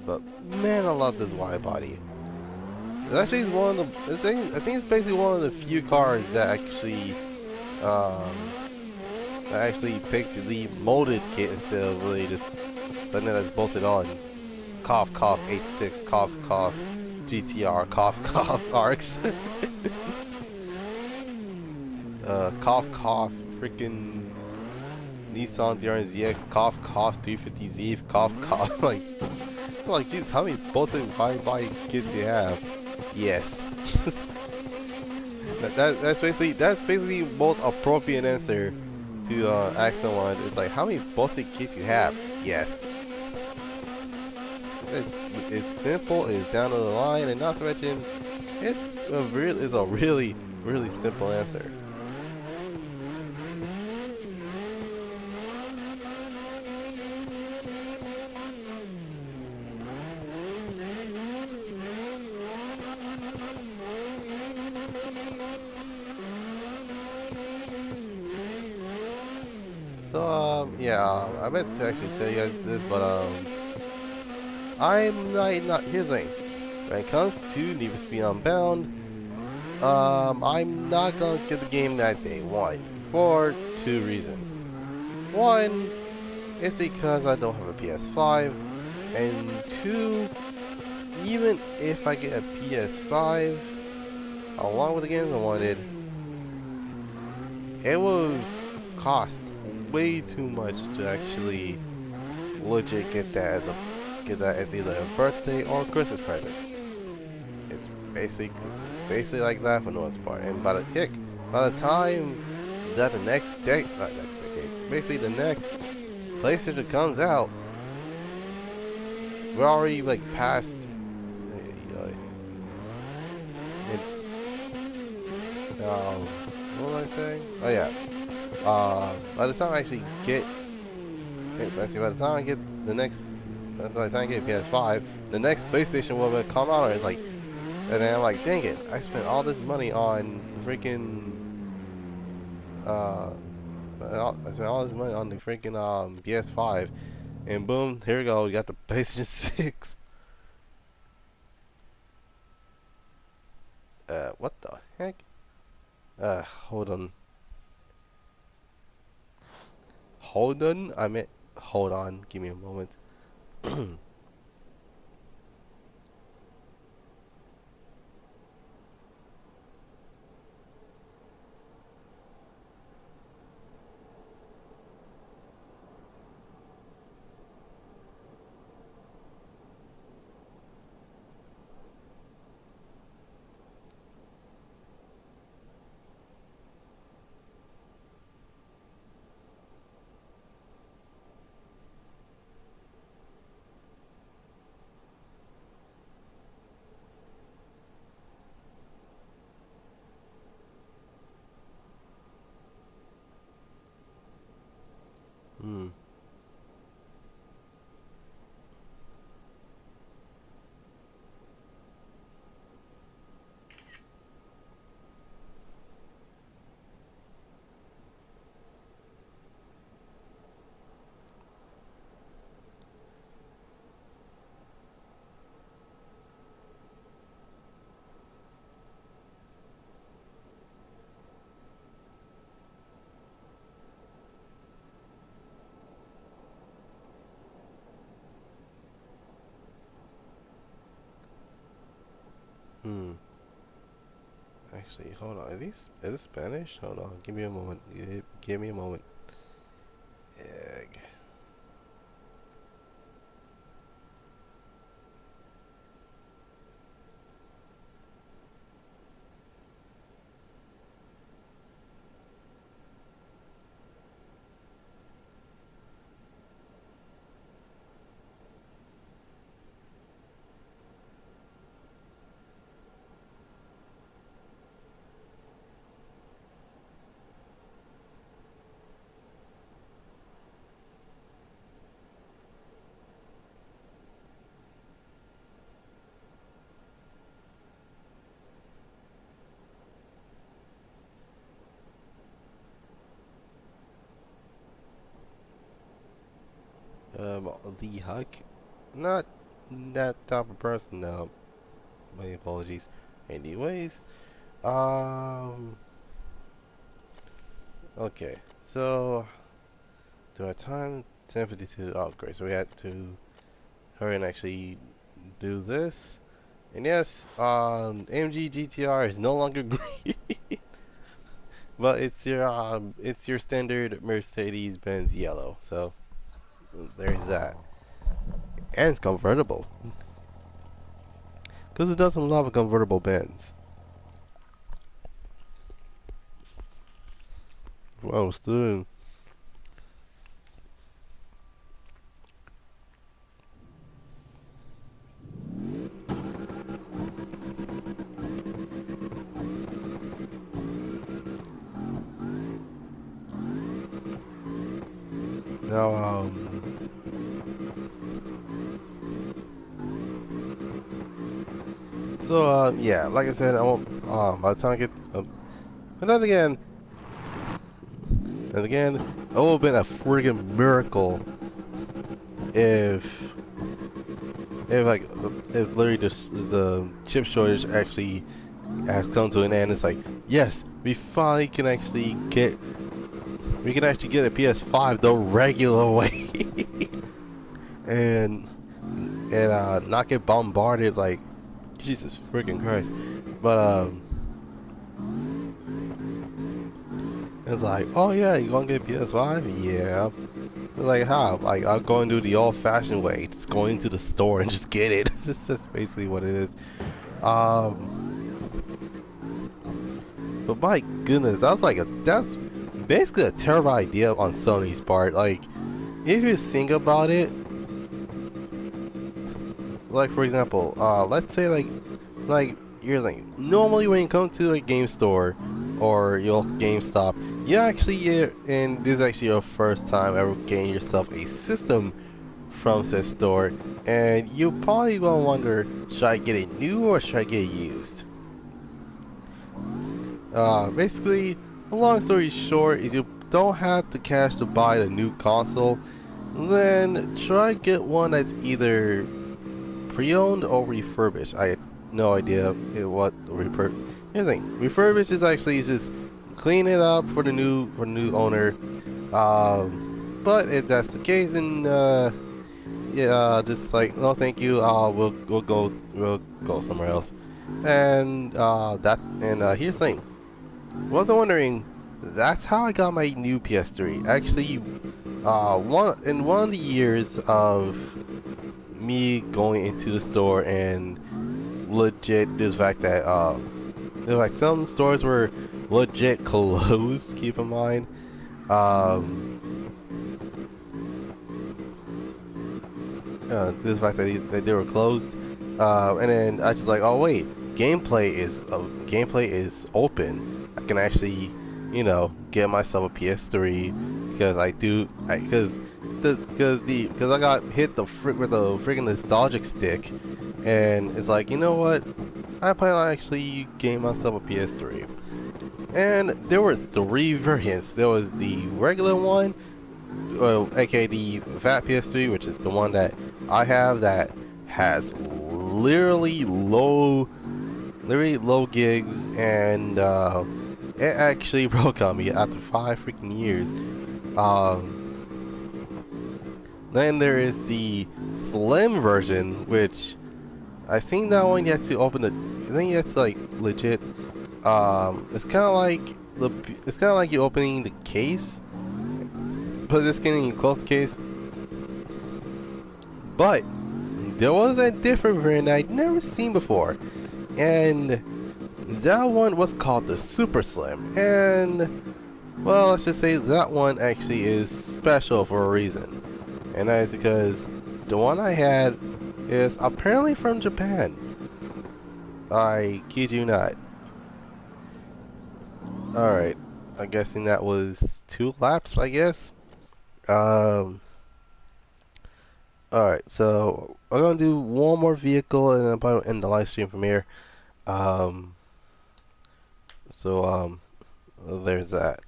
A: But man, I love this wide body. It's actually one of the. I think it's basically one of the few cars that actually picked the molded kit instead of really just letting it as bolted on. Cough, cough, 86, cough, cough, GTR, cough, cough, ARCs. Cough, cough, freaking Nissan DRZ-X, cough, cough, 350Z, cough, cough. Like, geez, how many bolted body kits do you have? Yes. that's basically most appropriate answer to ask someone. It's like, how many bolted kits you have? Yes. It's simple. It's down to the line, and not to mention, it's a really simple answer. Yeah, I meant to actually tell you guys this, but I'm not. Here's the thing. When it comes to Need for Speed Unbound, I'm not gonna get the game that day. One, for two reasons. One, it's because I don't have a PS5, and two, even if I get a PS5 along with the games I wanted, it will cost way too much to actually legit get that as either a birthday or Christmas present. It's basically like that for the most part. And by the time that the next decade, basically the next PlayStation comes out, we're already like past. It, what was I saying? Oh yeah. By the time I actually get, basically by the time I get the next, by the time I get PS5, the next PlayStation will come out, and it's like, and then I'm like, dang it, I spent all this money on freaking, uh, I spent all this money on the freaking PS5, and boom, here we go, we got the PlayStation 6. What the heck? Hold on. Hold on? I meant, hold on, give me a moment. Hmm. Hmm. Actually, hold on. Is this Spanish? Hold on. Give me a moment. Give me a moment. Egg. The Huck? Not that type of person, no. My apologies. Anyways, um, okay. So, do our time 10:52. Oh, great. So we had to hurry and actually do this. And yes, AMG GTR is no longer green, but it's your standard Mercedes-Benz yellow. So there's that, and it's convertible because it doesn't love a convertible Benz. Wow, still. Now, yeah, like I said, I won't, by the time I get, and then again, it would have been a friggin' miracle if like if literally the chip shortage actually has come to an end. It's like, yes, we finally can actually get a PS5 the regular way, and not get bombarded like Jesus freaking Christ. But it's like, oh yeah, you gonna get a PS5? Yeah. It's like how? Like I'm going to do the old-fashioned way, just going to the store and just get it. This is basically what it is. But my goodness, that's basically a terrible idea on Sony's part. Like, if you think about it, like for example, let's say like you're like normally when you come to a game store or your GameStop, you actually get, and this is actually your first time ever getting yourself a system from said store, and you probably gonna wonder, should I get it new or should I get it used? Basically, a long story short is you don't have the cash to buy the new console, then try get one that's either pre-owned or refurbished. I had no idea what Here's the thing: refurbished is actually just clean it up for the new owner. But if that's the case, then yeah, just like no, thank you. We'll go somewhere else. And here's the thing: wasn't wondering. That's how I got my new PS3. Actually, one of the years of me going into the store and legit the fact that some stores were legit closed. Keep in mind, this fact that they were closed, and then I just like, oh wait, gameplay is open. I can actually, get myself a PS3 because I got hit with the freaking nostalgic stick, and it's like, you know what? I plan on actually getting myself a PS3. And there were 3 variants. There was the regular one, aka the fat PS3, which is the one that I have that has literally low gigs, and it actually broke on me after 5 freaking years. Then there is the slim version, which I think that one you have to open I think you have to like legit. It's kind of like you opening the case, but it's getting you close the case. But there was a different variant I'd never seen before, and that one was called the Super Slim. And well, let's just say that one actually is special for a reason, and that is because the one I had is apparently from Japan. I kid you not. Alright, I'm guessing that was 2 laps, I guess. Alright, so we're gonna do one more vehicle and then I'll probably end the live stream from here. There's that.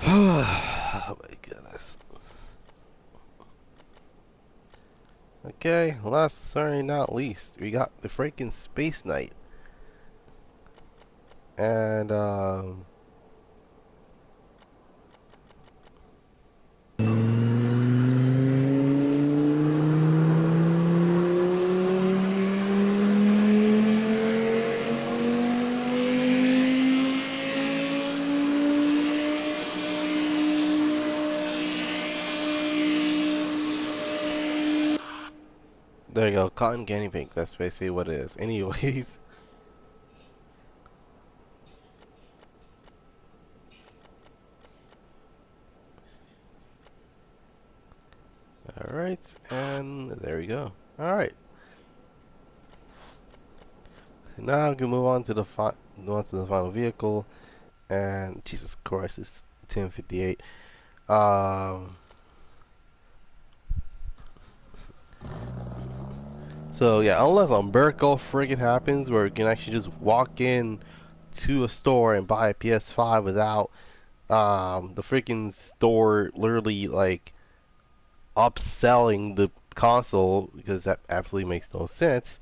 A: Oh my goodness. Okay, last certainly not least, we got the freaking Space Knight. And there you go, cotton candy pink. That's basically what it is. Anyways. Alright, and there we go. Alright. Now we can move on to the final vehicle. And Jesus Christ, it's 10:58. So yeah, unless a miracle friggin' happens where you can actually just walk in to a store and buy a PS5 without the freaking store literally like upselling the console because that absolutely makes no sense.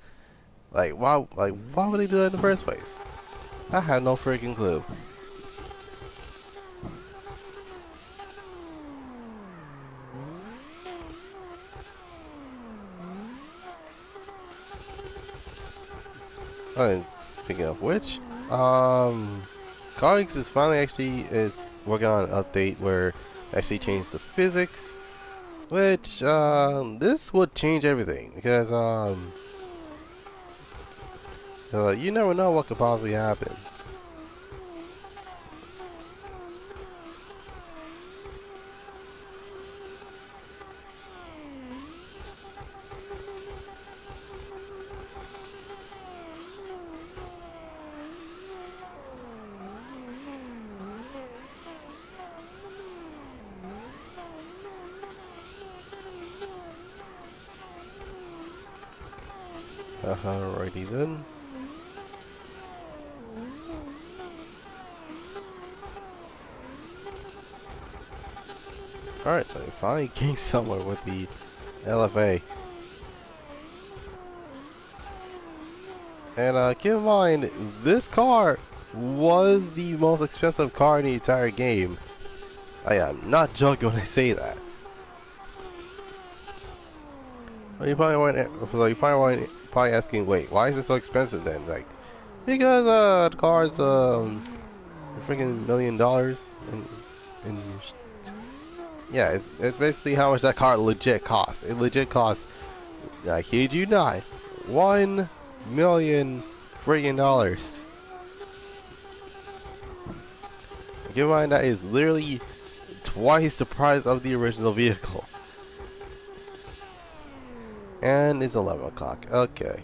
A: Why would they do that in the first place? I had no freaking clue. Oh, and speaking of which, Cogs is finally actually is working on an update where they actually changed the physics, which this would change everything because you never know what could possibly happen. Alrighty then. Alright, so we finally getting somewhere with the LFA. And keep in mind, this car was the most expensive car in the entire game. I am not joking when I say that. Well, probably asking, wait, why is it so expensive then? Like, because the car's freaking $1 million, and yeah, it's basically how much that car legit costs. It legit costs, I kid you not, $1 million friggin' dollars. Keep in mind that is literally twice the price of the original vehicle. And it's 11 o'clock. Okay.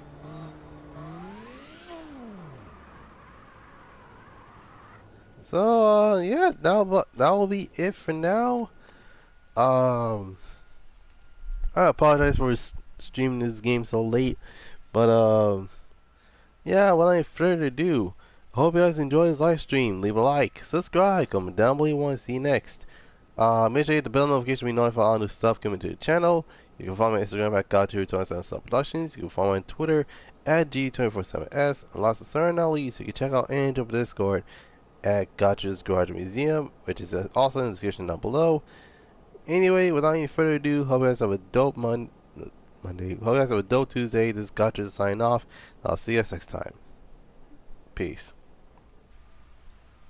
A: So yeah, that will be it for now. Um, I apologize for streaming this game so late, but yeah, without any further ado, I hope you guys enjoy this live stream. Leave a like, subscribe, comment down below you want to see next. Make sure you hit the bell notification to be notified all new stuff coming to the channel. You can follow my Instagram at Goddrifter27 Productions. You can follow me on Twitter at G247S. And lots of certain not least, you can check out and jump to Discord at Gotcha's Garage Museum, which is also in the description down below. Anyway, without any further ado, hope you guys have a dope Monday. Hope you guys have a dope Tuesday. This is Gotcha signing off. I'll see you guys next time. Peace.